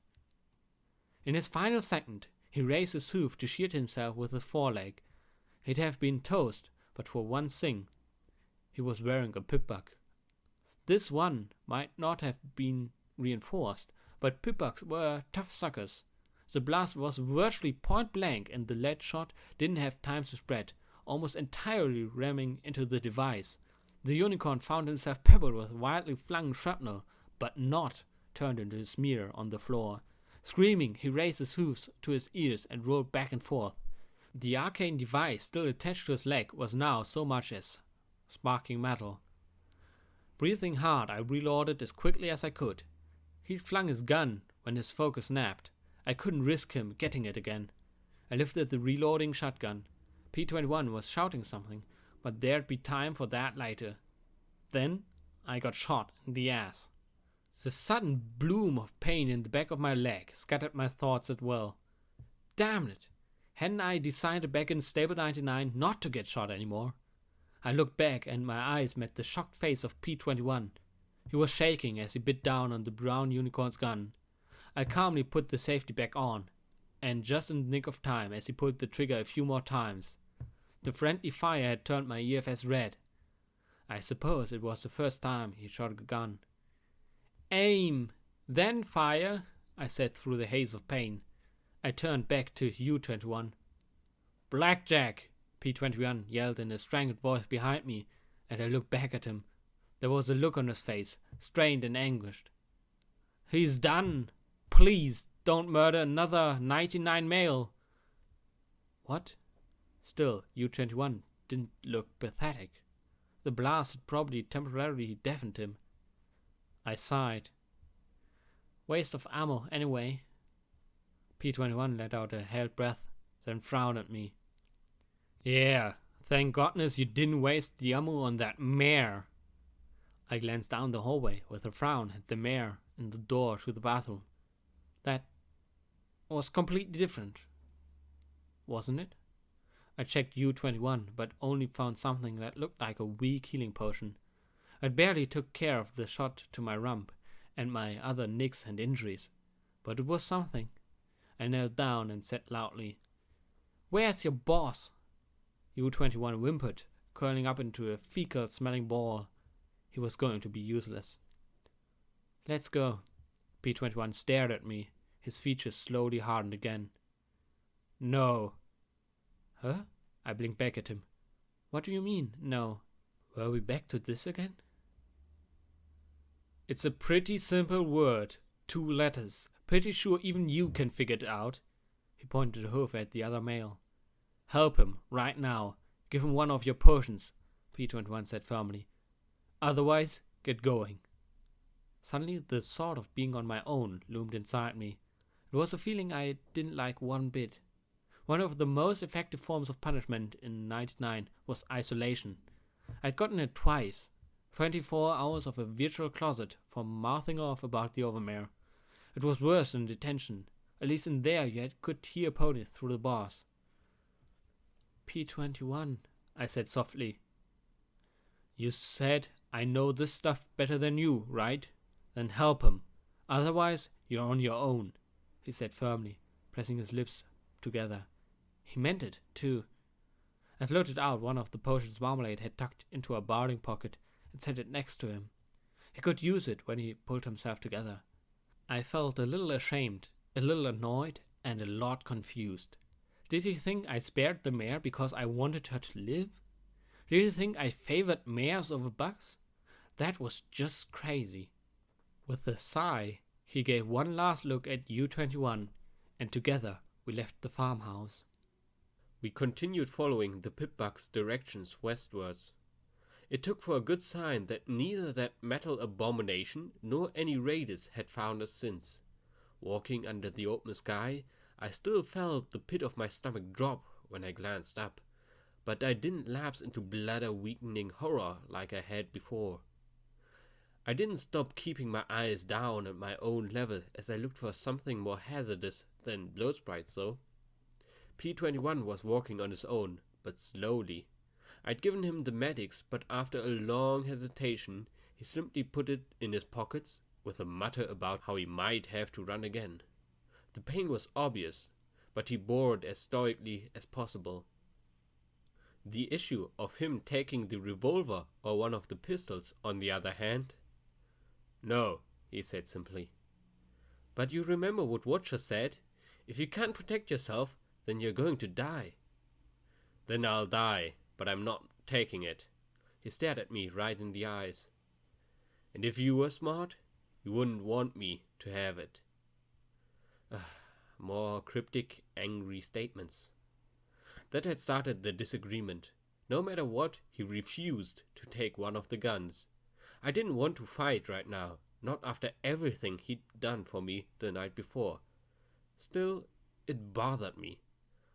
In his final second, he raised his hoof to shield himself with his foreleg. He'd have been toast, but for one thing. He was wearing a pip-bug. This one might not have been reinforced, but pip-bugs were tough suckers. The blast was virtually point blank and the lead shot didn't have time to spread, almost entirely ramming into the device. The unicorn found himself peppered with wildly flung shrapnel, but not turned into a smear on the floor. Screaming, he raised his hooves to his ears and rolled back and forth. The arcane device still attached to his leg was now so much as sparking metal. Breathing hard, I reloaded as quickly as I could. He'd flung his gun when his focus snapped. I couldn't risk him getting it again. I lifted the reloading shotgun. P-21 was shouting something, but there'd be time for that later. Then I got shot in the ass. The sudden bloom of pain in the back of my leg scattered my thoughts as well. Damn it! Hadn't I decided back in Stable 99 not to get shot anymore? I looked back and my eyes met the shocked face of P-21. He was shaking as he bit down on the brown unicorn's gun. I calmly put the safety back on, and just in the nick of time as he pulled the trigger a few more times. The friendly fire had turned my EFS red. I suppose it was the first time he shot a gun. "Aim, then fire," I said through the haze of pain. I turned back to U-21. "Blackjack," P-21 yelled in a strangled voice behind me, and I looked back at him. There was a look on his face, strained and anguished. "He's done. Please, don't murder another 99 male." What? Still, U-21 didn't look pathetic. The blast had probably temporarily deafened him. I sighed. "Waste of ammo, anyway." P-21 let out a held breath, then frowned at me. "Yeah, thank goodness you didn't waste the ammo on that mare." I glanced down the hallway with a frown at the mare and the door to the bathroom. That was completely different, wasn't it? I checked U-21, but only found something that looked like a weak healing potion. I barely took care of the shot to my rump and my other nicks and injuries, but it was something. I knelt down and said loudly, "Where's your boss?" U-21 whimpered, curling up into a fecal-smelling ball. He was going to be useless. "Let's go." P-21 stared at me. His features slowly hardened again. "No." "Huh?" I blinked back at him. "What do you mean, no? Were we back to this again?" "It's a pretty simple word. 2 letters. Pretty sure even you can figure it out." He pointed a hoof at the other male. "Help him, right now. Give him one of your potions," P-21 said firmly. "Otherwise, get going." Suddenly, the thought of being on my own loomed inside me. It was a feeling I didn't like one bit. One of the most effective forms of punishment in 99 was isolation. I'd gotten it twice. 24 hours of a virtual closet for mouthing off about the overmare. It was worse than detention, At least in there you could hear ponies through the bars. P21, I said softly. You said I know this stuff better than you, right? Then help him. Otherwise, you're on your own, he said firmly, pressing his lips together. He meant it, too. I floated out one of the potions Marmalade had tucked into a barring pocket and set it next to him. He could use it when he pulled himself together. I felt a little ashamed, a little annoyed, and a lot confused. Did he think I spared the mare because I wanted her to live? Did he think I favored mares over bucks? That was just crazy. With a sigh, he gave one last look at U-21, and together we left the farmhouse. We continued following the pip-buck's directions westwards. It took for a good sign that neither that metal abomination nor any raiders had found us since. Walking under the open sky, I still felt the pit of my stomach drop when I glanced up, but I didn't lapse into bladder-weakening horror like I had before. I didn't stop keeping my eyes down at my own level as I looked for something more hazardous than blood sprites, though. P21 was walking on his own, but slowly. I'd given him the medics, but after a long hesitation, he simply put it in his pockets with a mutter about how he might have to run again. The pain was obvious, but he bore it as stoically as possible. The issue of him taking the revolver or one of the pistols, on the other hand? No, he said simply. But you remember what Watcher said? If you can't protect yourself, then you're going to die. Then I'll die, but I'm not taking it. He stared at me right in the eyes. And if you were smart, you wouldn't want me to have it. More cryptic, angry statements. That had started the disagreement. No matter what, he refused to take one of the guns. I didn't want to fight right now, not after everything he'd done for me the night before. Still, it bothered me.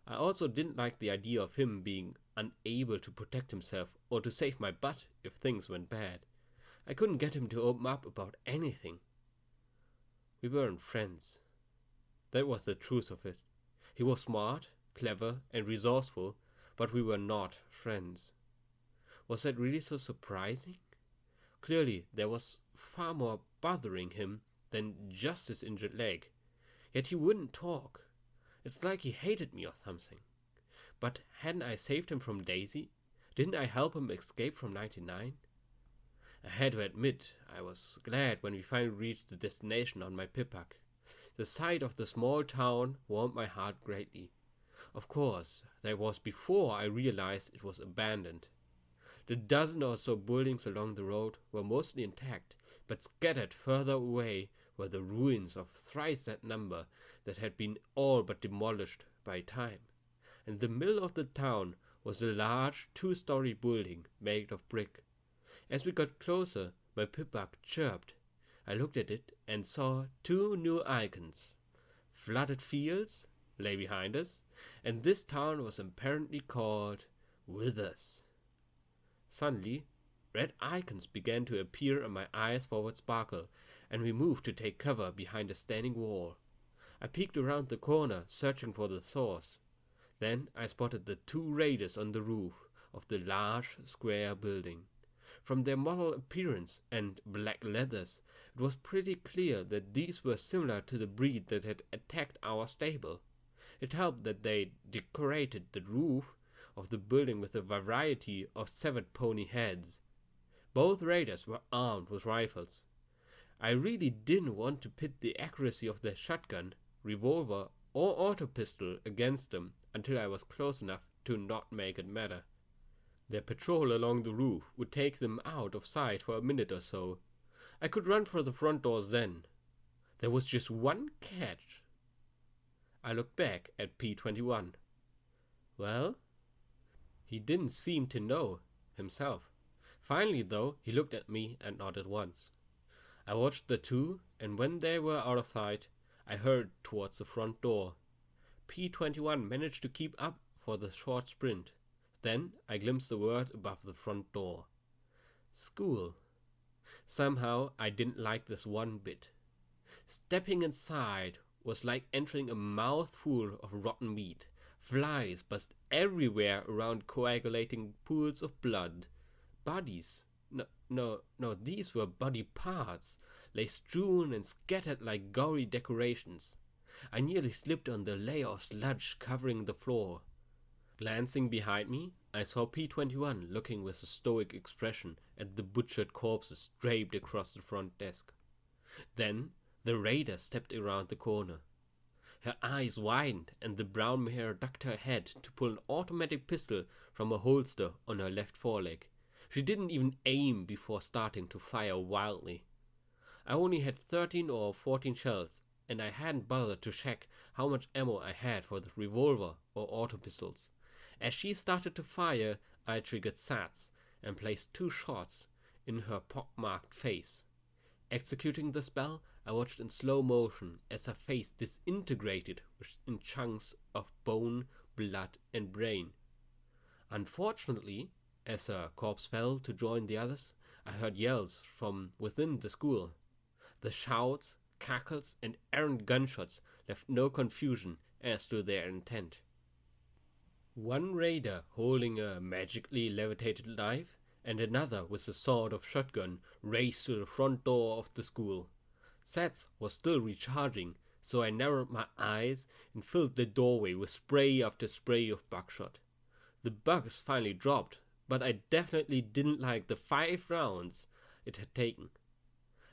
I also didn't like the idea of him being unable to protect himself or to save my butt if things went bad. I couldn't get him to open up about anything. We weren't friends. That was the truth of it. He was smart, clever, and resourceful, but we were not friends. Was that really so surprising? Clearly, there was far more bothering him than just his injured leg. Yet he wouldn't talk. It's like he hated me or something. But hadn't I saved him from Daisy? Didn't I help him escape from 99? I had to admit, I was glad when we finally reached the destination on my pippack. The sight of the small town warmed my heart greatly. Of course, that was before I realized it was abandoned. The dozen or so buildings along the road were mostly intact, but scattered further away were the ruins of thrice that number that had been all but demolished by time. In the middle of the town was a large two-story building made of brick. As we got closer, my pipbuck chirped. I looked at it and saw two new icons. Flooded fields lay behind us, and this town was apparently called Withers. Suddenly, red icons began to appear and my eyes forward sparkle, and we moved to take cover behind a standing wall. I peeked around the corner, searching for the source. Then I spotted the two raiders on the roof of the large square building. From their model appearance and black leathers, it was pretty clear that these were similar to the breed that had attacked our stable. It helped that they decorated the roof of the building with a variety of severed pony heads. Both raiders were armed with rifles. I really didn't want to pit the accuracy of their shotgun, revolver, or auto pistol against them until I was close enough to not make it matter. Their patrol along the roof would take them out of sight for a minute or so. I could run for the front doors then. There was just one catch. I looked back at P21. Well? He didn't seem to know himself. Finally, though, he looked at me and nodded once. I watched the two, and when they were out of sight, I hurried towards the front door. P21 managed to keep up for the short sprint. Then I glimpsed the word above the front door. School. Somehow I didn't like this one bit. Stepping inside was like entering a mouthful of rotten meat. Flies buzzed everywhere around coagulating pools of blood. Bodies, no, these were body parts, lay strewn and scattered like gory decorations. I nearly slipped on the layer of sludge covering the floor. Glancing behind me, I saw P-21 looking with a stoic expression at the butchered corpses draped across the front desk. Then the raider stepped around the corner. Her eyes widened, and the brown mare ducked her head to pull an automatic pistol from a holster on her left foreleg. She didn't even aim before starting to fire wildly. I only had 13 or 14 shells, and I hadn't bothered to check how much ammo I had for the revolver or auto pistols. As she started to fire, I triggered SATs and placed 2 shots in her pockmarked face. Executing the spell, I watched in slow motion as her face disintegrated in chunks of bone, blood, and brain. Unfortunately, as her corpse fell to join the others, I heard yells from within the school. The shouts, cackles, and errant gunshots left no confusion as to their intent. One raider holding a magically levitated knife and another with a sawed-off shotgun raced to the front door of the school. SATS was still recharging, so I narrowed my eyes and filled the doorway with spray after spray of buckshot. The bugs finally dropped, but I definitely didn't like the 5 rounds it had taken.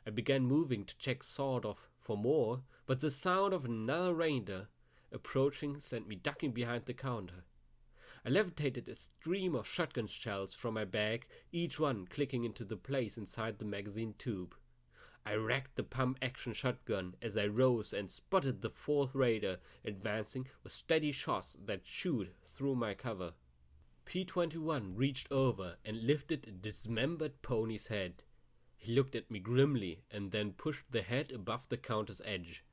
I began moving to check sawed-off for more, but the sound of another raider approaching sent me ducking behind the counter. I levitated a stream of shotgun shells from my bag, each one clicking into the place inside the magazine tube. I racked the pump-action shotgun as I rose and spotted the 4th raider advancing with steady shots that chewed through my cover. P-21 reached over and lifted a dismembered pony's head. He looked at me grimly and then pushed the head above the counter's edge.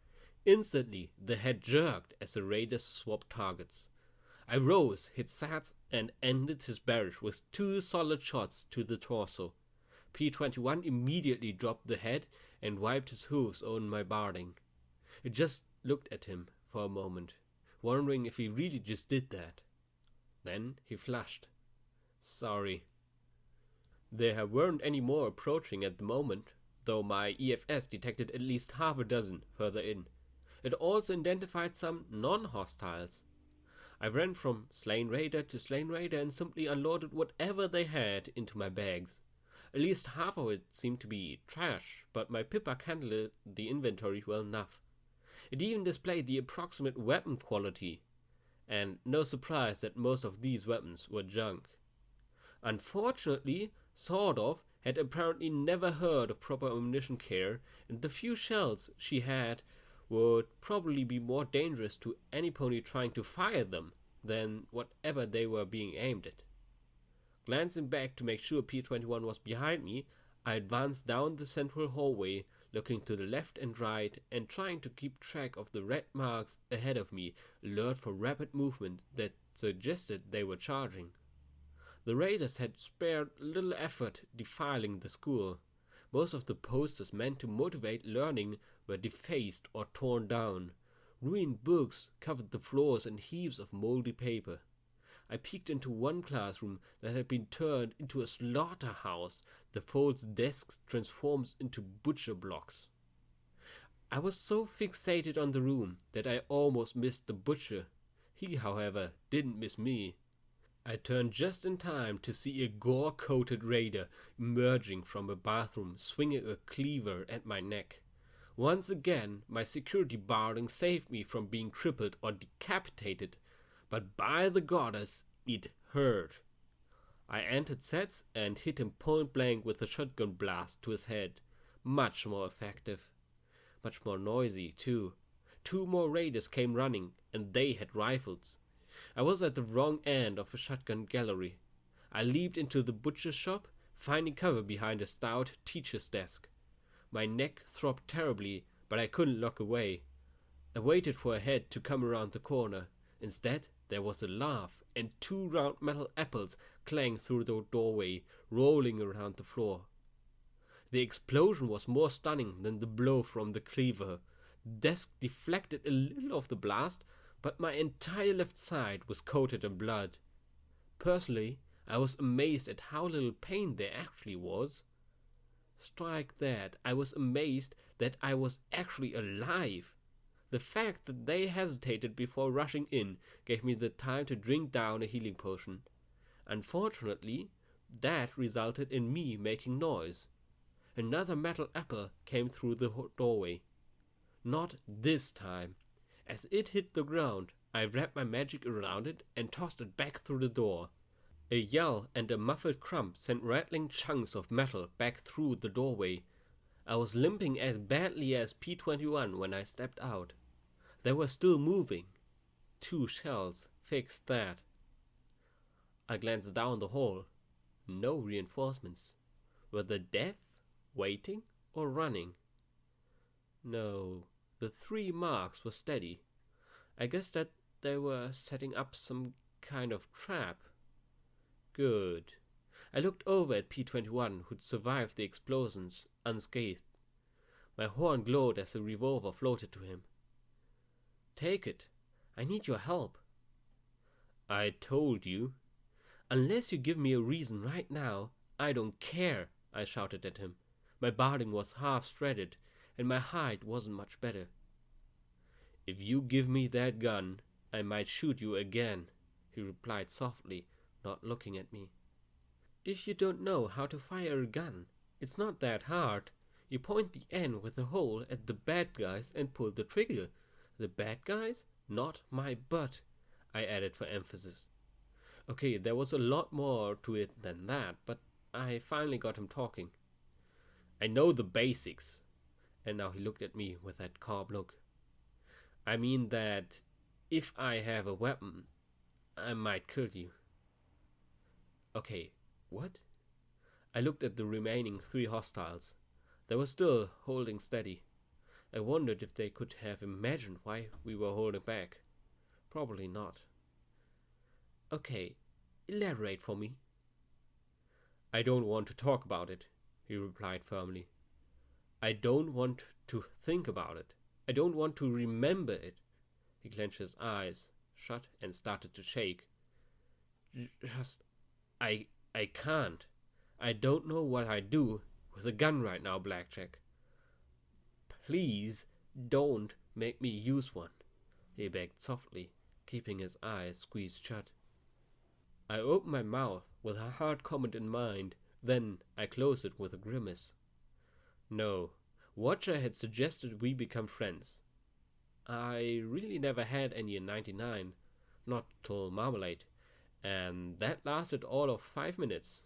Instantly, the head jerked as the raiders swapped targets. I rose, hit SATS, and ended his barrage with 2 solid shots to the torso. P-21 immediately dropped the head and wiped his hooves on my barding. I just looked at him for a moment, wondering if he really just did that. Then he flushed. Sorry. There weren't any more approaching at the moment, though my EFS detected at least half a dozen further in. It also identified some non-hostiles. I ran from slain raider to slain raider and simply unloaded whatever they had into my bags. At least half of it seemed to be trash, but my Pippa handled the inventory well enough. It even displayed the approximate weapon quality, and no surprise that most of these weapons were junk. Unfortunately, Sawed-Off had apparently never heard of proper ammunition care, and the few shells she had would probably be more dangerous to any pony trying to fire them than whatever they were being aimed at. Glancing back to make sure P-21 was behind me, I advanced down the central hallway, looking to the left and right and trying to keep track of the red marks ahead of me, alert for rapid movement that suggested they were charging. The raiders had spared little effort defiling the school. Most of the posters meant to motivate learning were defaced or torn down. Ruined books covered the floors and heaps of moldy paper. I peeked into one classroom that had been turned into a slaughterhouse, the folds desks transformed into butcher blocks. I was so fixated on the room that I almost missed the butcher. He, however, didn't miss me. I turned just in time to see a gore-coated raider emerging from a bathroom, swinging a cleaver at my neck. Once again, my security barding saved me from being crippled or decapitated, but by the goddess, it hurt. I entered SATS and hit him point blank with a shotgun blast to his head. Much more effective. Much more noisy, too. 2 more raiders came running, and they had rifles. I was at the wrong end of a shotgun gallery. I leaped into the butcher's shop, finding cover behind a stout teacher's desk. My neck throbbed terribly, but I couldn't look away. I waited for a head to come around the corner. Instead, there was a laugh, and 2 round metal apples clanged through the doorway, rolling around the floor. The explosion was more stunning than the blow from the cleaver. desk deflected a little of the blast, but my entire left side was coated in blood. Personally, I was amazed at how little pain there actually was. Strike that, I was amazed that I was actually alive. The fact that they hesitated before rushing in gave me the time to drink down a healing potion. Unfortunately, that resulted in me making noise. Another metal apple came through the doorway. Not this time. As it hit the ground, I wrapped my magic around it and tossed it back through the door. A yell and a muffled crump sent rattling chunks of metal back through the doorway. I was limping as badly as P-21 when I stepped out. They were still moving. 2 shells fixed that. I glanced down the hall. No reinforcements. Were they deaf, waiting, or running? No, the 3 marks were steady. I guess that they were setting up some kind of trap. Good. I looked over at P-21, who'd survived the explosions, unscathed. My horn glowed as the revolver floated to him. Take it. I need your help. I told you. Unless you give me a reason right now, I don't care, I shouted at him. My body was half shredded, and my hide wasn't much better. If you give me that gun, I might shoot you again, he replied softly, not looking at me. If you don't know how to fire a gun, it's not that hard. You point the end with a hole at the bad guys and pull the trigger. The bad guys? Not my butt, I added for emphasis. Okay, there was a lot more to it than that, but I finally got him talking. I know the basics. And now he looked at me with that calm look. I mean that if I have a weapon, I might kill you. Okay, what? I looked at the remaining 3 hostiles. They were still holding steady. I wondered if they could have imagined why we were holding back. Probably not. Okay, elaborate for me. I don't want to talk about it, he replied firmly. I don't want to think about it. I don't want to remember it. He clenched his eyes shut and started to shake. I can't. I don't know what I'd do with a gun right now, Blackjack. Please don't make me use one, he begged softly, keeping his eyes squeezed shut. I opened my mouth with a hard comment in mind, then I closed it with a grimace. No, Watcher had suggested we become friends. I really never had any in 99, not till Marmalade, and that lasted all of 5 minutes.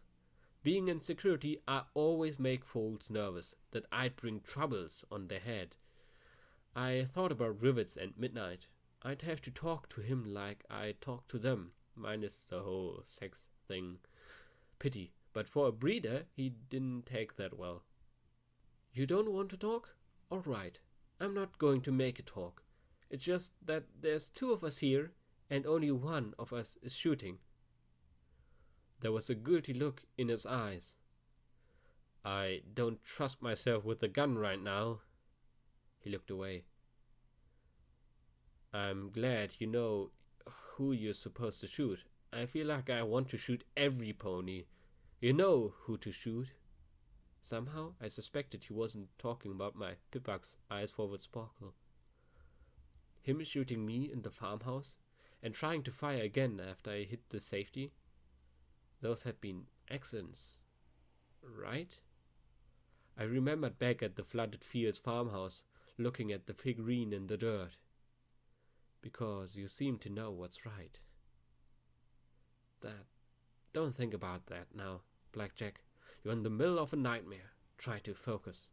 Being in security, I always make folks nervous that I'd bring troubles on their head. I thought about Rivets and Midnight. I'd have to talk to him like I talked to them, minus the whole sex thing. Pity, but for a breeder, he didn't take that well. You don't want to talk? All right, I'm not going to make a talk. It's just that there's 2 of us here, and only 1 of us is shooting. There was a guilty look in his eyes. I don't trust myself with a gun right now. He looked away. I'm glad you know who you're supposed to shoot. I feel like I want to shoot every pony. You know who to shoot. Somehow I suspected he wasn't talking about my Pipak's eyes forward sparkle. Him shooting me in the farmhouse and trying to fire again after I hit the safety. Those had been accidents, right? I remembered back at the Flooded Fields farmhouse, looking at the figurine in the dirt. Because you seem to know what's right. Don't think about that now, Blackjack. You're in the middle of a nightmare. Try to focus.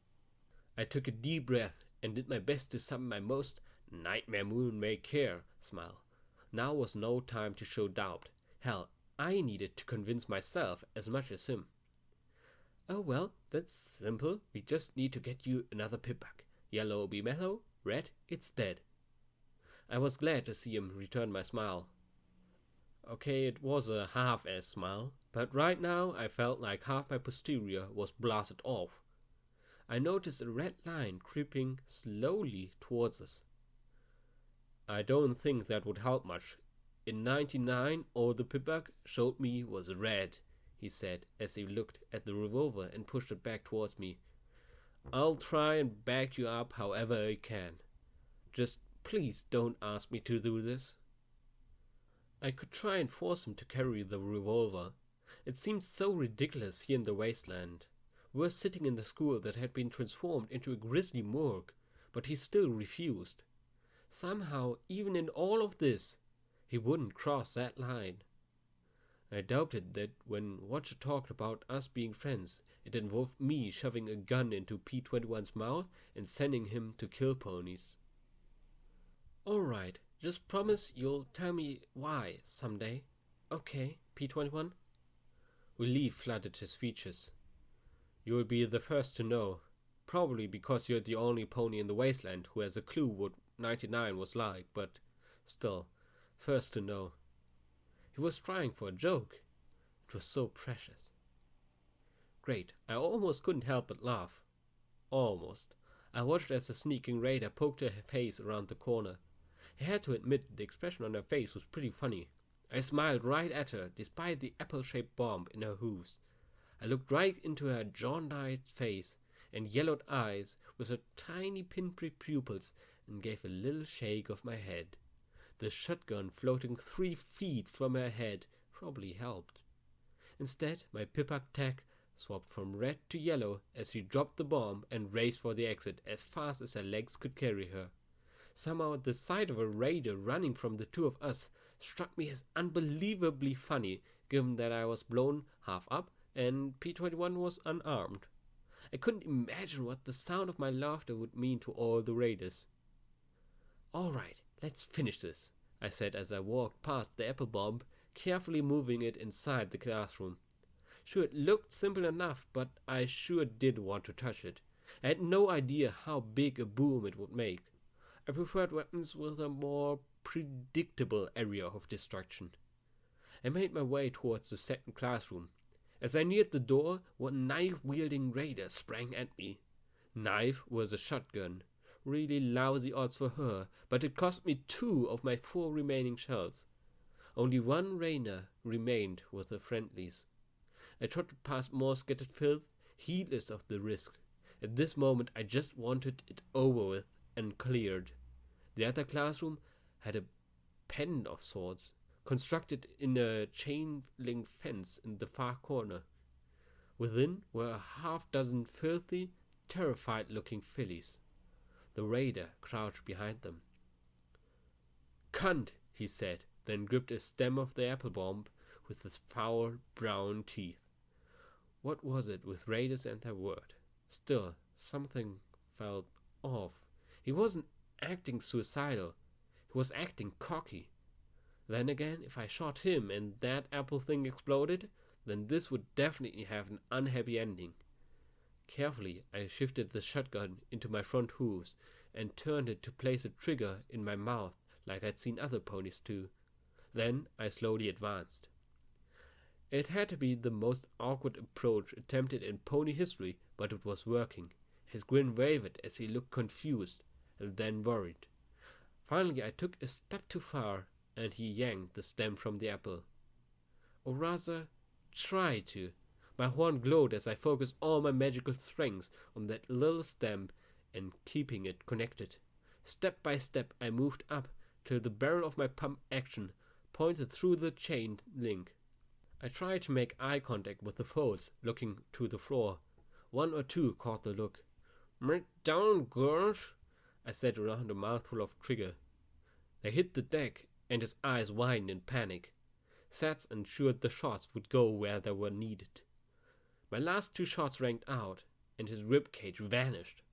I took a deep breath and did my best to summon my most nightmare moon may care smile. Now was no time to show doubt. Hell, I needed to convince myself as much as him. Oh well, that's simple. We just need to get you another Pipak. Yellow be mellow, red it's dead. I was glad to see him return my smile. Okay, it was a half-ass smile, but right now I felt like half my posterior was blasted off. I noticed a red line creeping slowly towards us. I don't think that would help much. In 99, all the pibak showed me was red, he said as he looked at the revolver and pushed it back towards me. I'll try and back you up however I can. Just please don't ask me to do this. I could try and force him to carry the revolver. It seemed so ridiculous here in the wasteland. We were sitting in the school that had been transformed into a grisly morgue, but he still refused. Somehow, even in all of this, he wouldn't cross that line. I doubted that when Watcher talked about us being friends, it involved me shoving a gun into P-21's mouth and sending him to kill ponies. Alright, just promise you'll tell me why someday. Okay, P-21? Relief flooded his features. You'll be the first to know. Probably because you're the only pony in the wasteland who has a clue what 99 was like, but still, first to know. He was trying for a joke. It was so precious. Great, I almost couldn't help but laugh. Almost. I watched as the sneaking raider poked her face around the corner. I had to admit the expression on her face was pretty funny. I smiled right at her, despite the apple-shaped bomb in her hooves. I looked right into her jaundiced face and yellowed eyes with her tiny pinprick pupils and gave a little shake of my head. The shotgun floating 3 feet from her head probably helped. Instead, my pibak tag swapped from red to yellow as she dropped the bomb and raced for the exit as fast as her legs could carry her. Somehow the sight of a raider running from the two of us struck me as unbelievably funny, given that I was blown half up and P-21 was unarmed. I couldn't imagine what the sound of my laughter would mean to all the raiders. Alright, let's finish this, I said as I walked past the apple bomb, carefully moving it inside the classroom. Sure, it looked simple enough, but I sure did want to touch it. I had no idea how big a boom it would make. I preferred weapons with a more predictable area of destruction. I made my way towards the second classroom. As I neared the door, one knife-wielding raider sprang at me. Knife was a shotgun. Really lousy odds for her, but it cost me 2 of my 4 remaining shells. Only 1 raider remained with the friendlies. I trotted past more scattered filth, heedless of the risk. At this moment I just wanted it over with and cleared. The other classroom had a pen of sorts, constructed in a chain-link fence in the far corner. Within were a half-dozen filthy, terrified-looking fillies. The raider crouched behind them. "Cunt," he said, then gripped a stem of the apple bomb with his foul brown teeth. What was it with raiders and their word? Still, something felt off. He wasn't acting suicidal. He was acting cocky. Then again, if I shot him and that apple thing exploded, then this would definitely have an unhappy ending. Carefully, I shifted the shotgun into my front hooves and turned it to place a trigger in my mouth like I'd seen other ponies do. Then I slowly advanced. It had to be the most awkward approach attempted in pony history, but it was working. His grin wavered as he looked confused and then worried. Finally, I took a step too far and he yanked the stem from the apple. Or rather, tried to. My horn glowed as I focused all my magical strength on that little stem and keeping it connected. Step by step I moved up till the barrel of my pump action pointed through the chain link. I tried to make eye contact with the foes, looking to the floor. 1 or 2 caught the look. "Get down, girls," I said around a mouthful of trigger. They hit the deck, and his eyes widened in panic. Sats ensured the shots would go where they were needed. My last 2 shots rang out, and his ribcage vanished.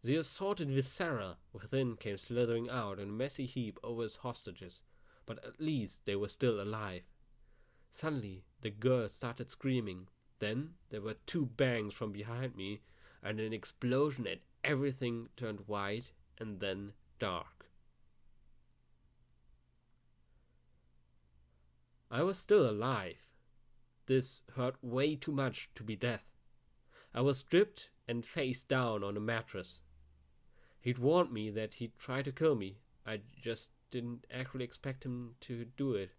The assorted viscera within came slithering out in a messy heap over his hostages, but at least they were still alive. Suddenly, the girl started screaming. Then there were 2 bangs from behind me, and an explosion, and everything turned white and then dark. I was still alive. This hurt way too much to be death. I was stripped and face down on a mattress. He'd warned me that he'd try to kill me. I just didn't actually expect him to do it.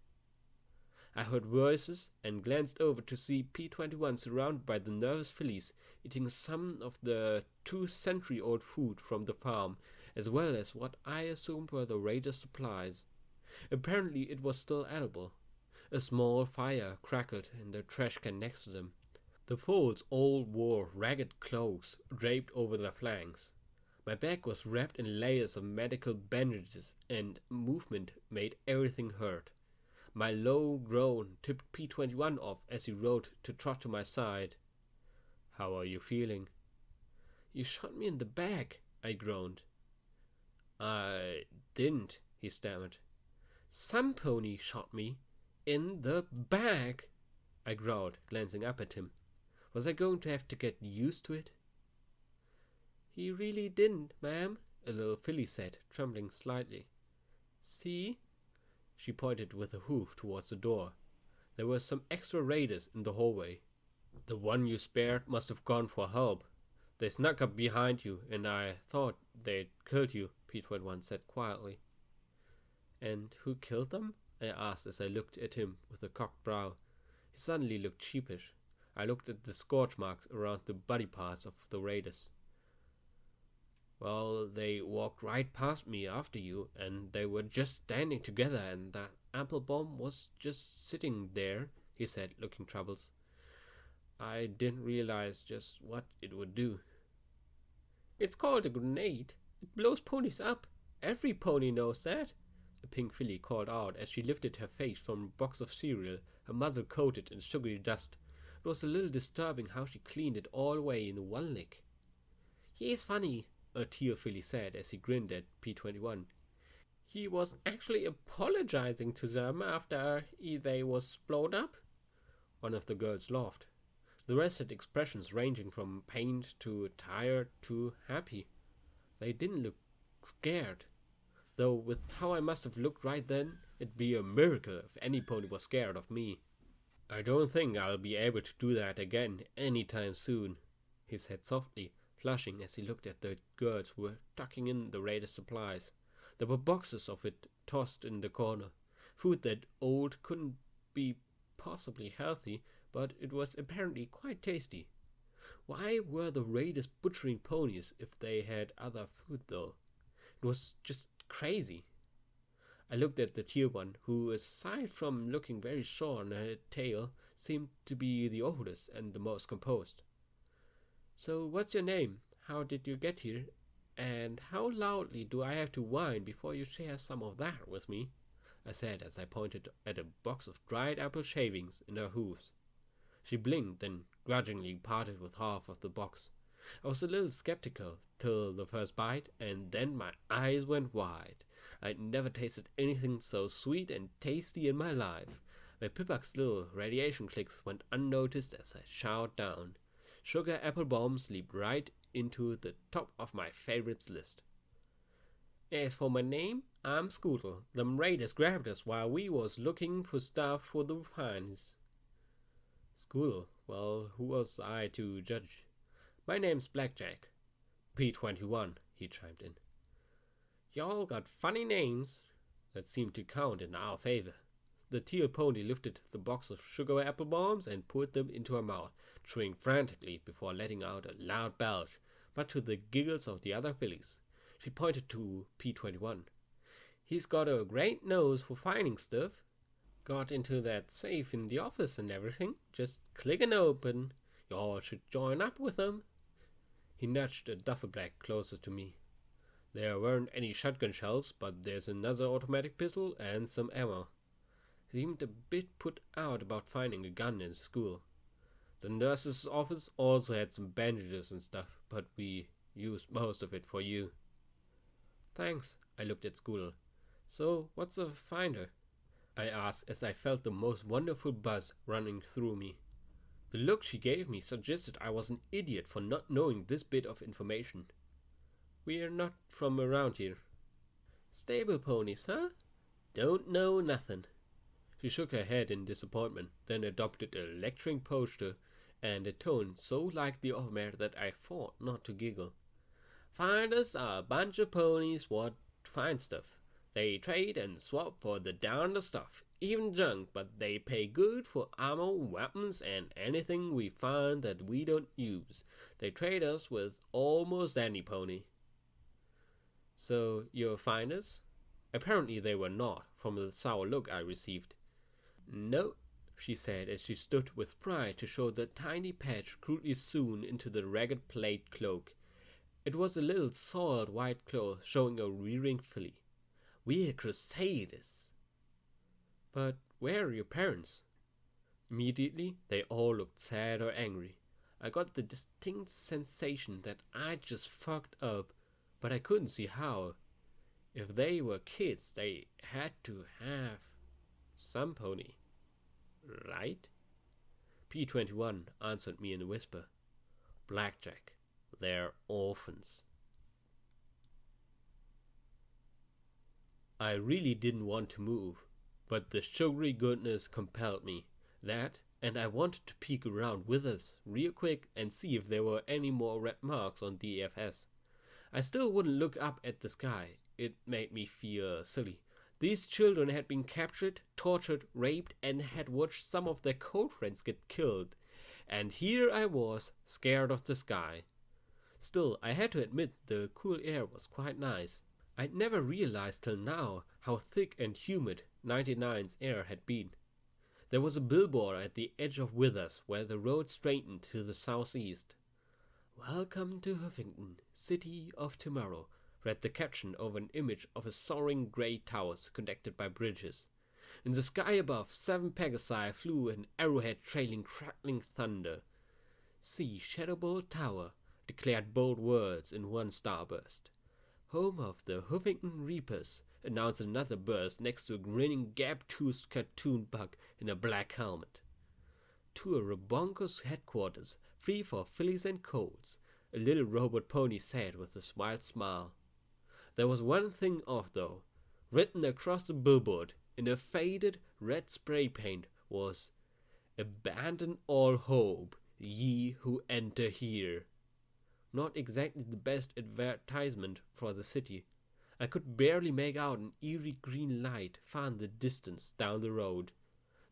I heard voices and glanced over to see P-21 surrounded by the nervous fillies eating some of the 2-century-old food from the farm, as well as what I assumed were the raiders' supplies. Apparently it was still edible. A small fire crackled in the trash can next to them. The foals all wore ragged cloaks draped over their flanks. My back was wrapped in layers of medical bandages, and movement made everything hurt. My low groan tipped P-21 off as he rode to trot to my side. "How are you feeling?" "You shot me in the back," I groaned. "I didn't," he stammered. "Some pony shot me in the back," I growled, glancing up at him. Was I going to have to get used to it? "He really didn't, ma'am," a little filly said, trembling slightly. "See?" She pointed with a hoof towards the door. There were some extra raiders in the hallway. "The one you spared must have gone for help. They snuck up behind you, and I thought they'd killed you," P-21 said quietly. "And who killed them?" I asked as I looked at him with a cocked brow. He suddenly looked sheepish. I looked at the scorch marks around the body parts of the raiders. "Well, they walked right past me after you, and they were just standing together, and that apple bomb was just sitting there," he said, looking troubled. "I didn't realize just what it would do." "It's called a grenade. It blows ponies up. Every pony knows that," a pink filly called out as she lifted her face from a box of cereal, her muzzle coated in sugary dust. It was a little disturbing how she cleaned it all away in one lick. "He's funny," a teal filly said as he grinned at P-21. "He was actually apologizing to them after they was blown up." One of the girls laughed. The rest had expressions ranging from pained to tired to happy. They didn't look scared, though with how I must have looked right then, it'd be a miracle if any pony was scared of me. "I don't think I'll be able to do that again anytime soon," he said softly, flushing as he looked at the girls who were tucking in the raiders' supplies. There were boxes of it tossed in the corner. Food that old couldn't be possibly healthy, but it was apparently quite tasty. Why were the raiders butchering ponies if they had other food, though? It was just crazy. I looked at the teal one, who, aside from looking very short on her tail, seemed to be the oldest and the most composed. "So what's your name? How did you get here? And how loudly do I have to whine before you share some of that with me?" I said as I pointed at a box of dried apple shavings in her hooves. She blinked, then grudgingly parted with half of the box. I was a little skeptical till the first bite, and then my eyes went wide. I'd never tasted anything so sweet and tasty in my life. My Pipak's little radiation clicks went unnoticed as I chowed down. Sugar apple bombs leaped right into the top of my favorites list. "As for my name, I'm Scootle. Them raiders grabbed us while we was looking for stuff for the refineries." "Scootle? Well, who was I to judge?" "My name's Blackjack." "P-21, he chimed in. "Y'all got funny names." That seemed to count in our favor. The teal pony lifted the box of sugar apple bombs and put them into her mouth, chewing frantically before letting out a loud belch, but to the giggles of the other fillies. She pointed to P-21. "He's got a great nose for finding stuff. Got into that safe in the office and everything, just clicking open. Y'all should join up with him." He nudged a duffel bag closer to me. "There weren't any shotgun shells, but there's another automatic pistol and some ammo." He seemed a bit put out about finding a gun in school. "The nurse's office also had some bandages and stuff, but we used most of it for you." "Thanks," I looked at Scootle. "So, what's a finder?" I asked as I felt the most wonderful buzz running through me. The look she gave me suggested I was an idiot for not knowing this bit of information. "We're not from around here." "Stable ponies, huh? Don't know nothing." She shook her head in disappointment, then adopted a lecturing posture and a tone so like the of mare that I fought not to giggle. Finders are a bunch of ponies what find stuff. They trade and swap for the darndest stuff, even junk, but they pay good for ammo, weapons, and anything we find that we don't use. They trade us with almost any pony. So, you're finders? Apparently they were not, from the sour look I received. No, she said as she stood with pride to show the tiny patch crudely sewn into the ragged plaid cloak. It was a little soiled white cloth showing a rearing filly. We're crusaders. But where are your parents? Immediately, they all looked sad or angry. I got the distinct sensation that I'd just fucked up, but I couldn't see how. If they were kids, they had to have some pony. Right? P21 answered me in a whisper. Blackjack. They're orphans. I really didn't want to move, but the sugary goodness compelled me. That, and I wanted to peek around with us real quick and see if there were any more red marks on DFS. I still wouldn't look up at the sky. It made me feel silly. These children had been captured, tortured, raped, and had watched some of their co-friends get killed. And here I was, scared of the sky. Still, I had to admit the cool air was quite nice. I'd never realized till now how thick and humid 99's air had been. There was a billboard at the edge of Withers where the road straightened to the southeast. Welcome to Huffington, City of Tomorrow, read the caption over an image of a soaring grey towers connected by bridges. In the sky above, 7 Pegasi flew an arrowhead trailing crackling thunder. See Shadowbolt Tower, declared bold words in one starburst. Home of the Huffington Reapers, announced another burst next to a grinning gap-toothed cartoon bug in a black helmet. To a Robonko's headquarters, free for fillies and colts, a little robot pony said with a wild smile. There was one thing off though. Written across the billboard in a faded red spray paint was, Abandon all hope, ye who enter here. Not exactly the best advertisement for the city. I could barely make out an eerie green light far in the distance down the road.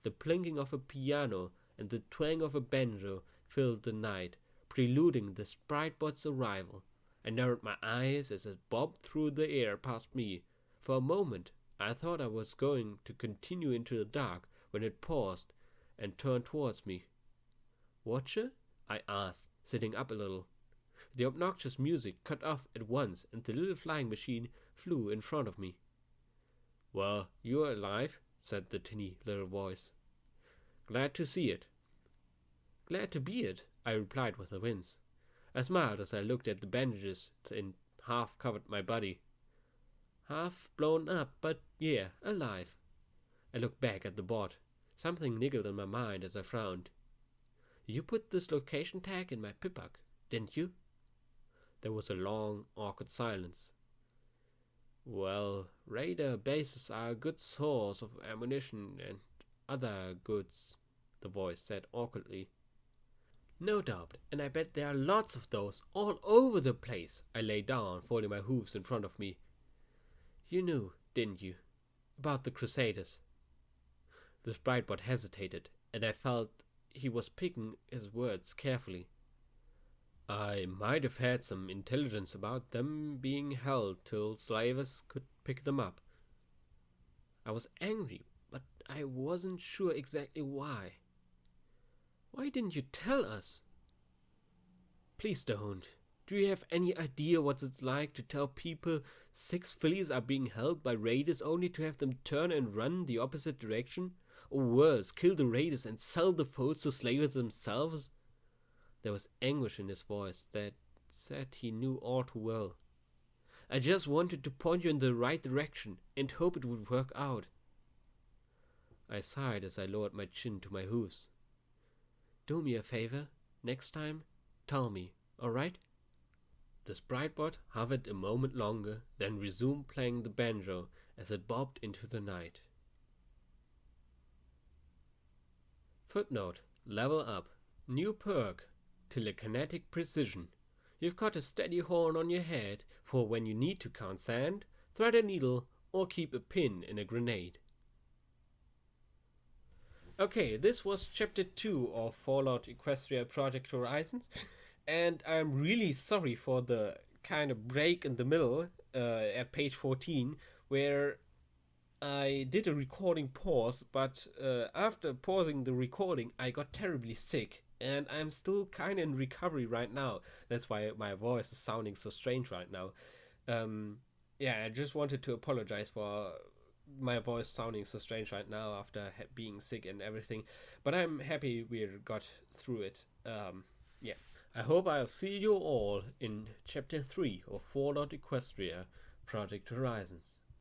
The plinking of a piano and the twang of a banjo filled the night, preluding the Spritebot's arrival. I narrowed my eyes as it bobbed through the air past me. For a moment, I thought I was going to continue into the dark when it paused and turned towards me. Watcher? I asked, sitting up a little. The obnoxious music cut off at once, and the little flying machine flew in front of me. Well, you're alive, said the tinny little voice. Glad to see it. Glad to be it, I replied with a wince. I smiled as I looked at the bandages that half covered my body. Half blown up, but yeah, alive. I looked back at the bot. Something niggled in my mind as I frowned. You put this location tag in my pipuk, didn't you? There was a long, awkward silence. Well, radar bases are a good source of ammunition and other goods, the voice said awkwardly. No doubt, and I bet there are lots of those all over the place. I lay down, folding my hooves in front of me. You knew, didn't you, about the Crusaders? The Spritebot hesitated, and I felt he was picking his words carefully. I might have had some intelligence about them being held till slavers could pick them up. I was angry, but I wasn't sure exactly why. Why didn't you tell us? Please don't. Do you have any idea what it's like to tell people 6 fillies are being held by raiders only to have them turn and run the opposite direction? Or worse, kill the raiders and sell the foes to slavers themselves? There was anguish in his voice that said he knew all too well. I just wanted to point you in the right direction and hope it would work out. I sighed as I lowered my chin to my hooves. Do me a favor. Next time, tell me, all right? The Spritebot hovered a moment longer, then resumed playing the banjo as it bobbed into the night. Footnote: Level up. New perk, telekinetic precision. You've got a steady horn on your head for when you need to count sand, thread a needle, or keep a pin in a grenade. Okay, this was chapter 2 of Fallout Equestria Project Horizons, and I'm really sorry for the kind of break in the middle at page 14 where I did a recording pause, but after pausing the recording, I got terribly sick, and I'm still kind of in recovery right now. That's why my voice is sounding so strange right now. Yeah, I just wanted to apologize for my voice sounding so strange right now after being sick and everything, but I'm happy we got through it. Yeah, I hope I'll see you all in chapter 3 of Fallout Equestria Project Horizons.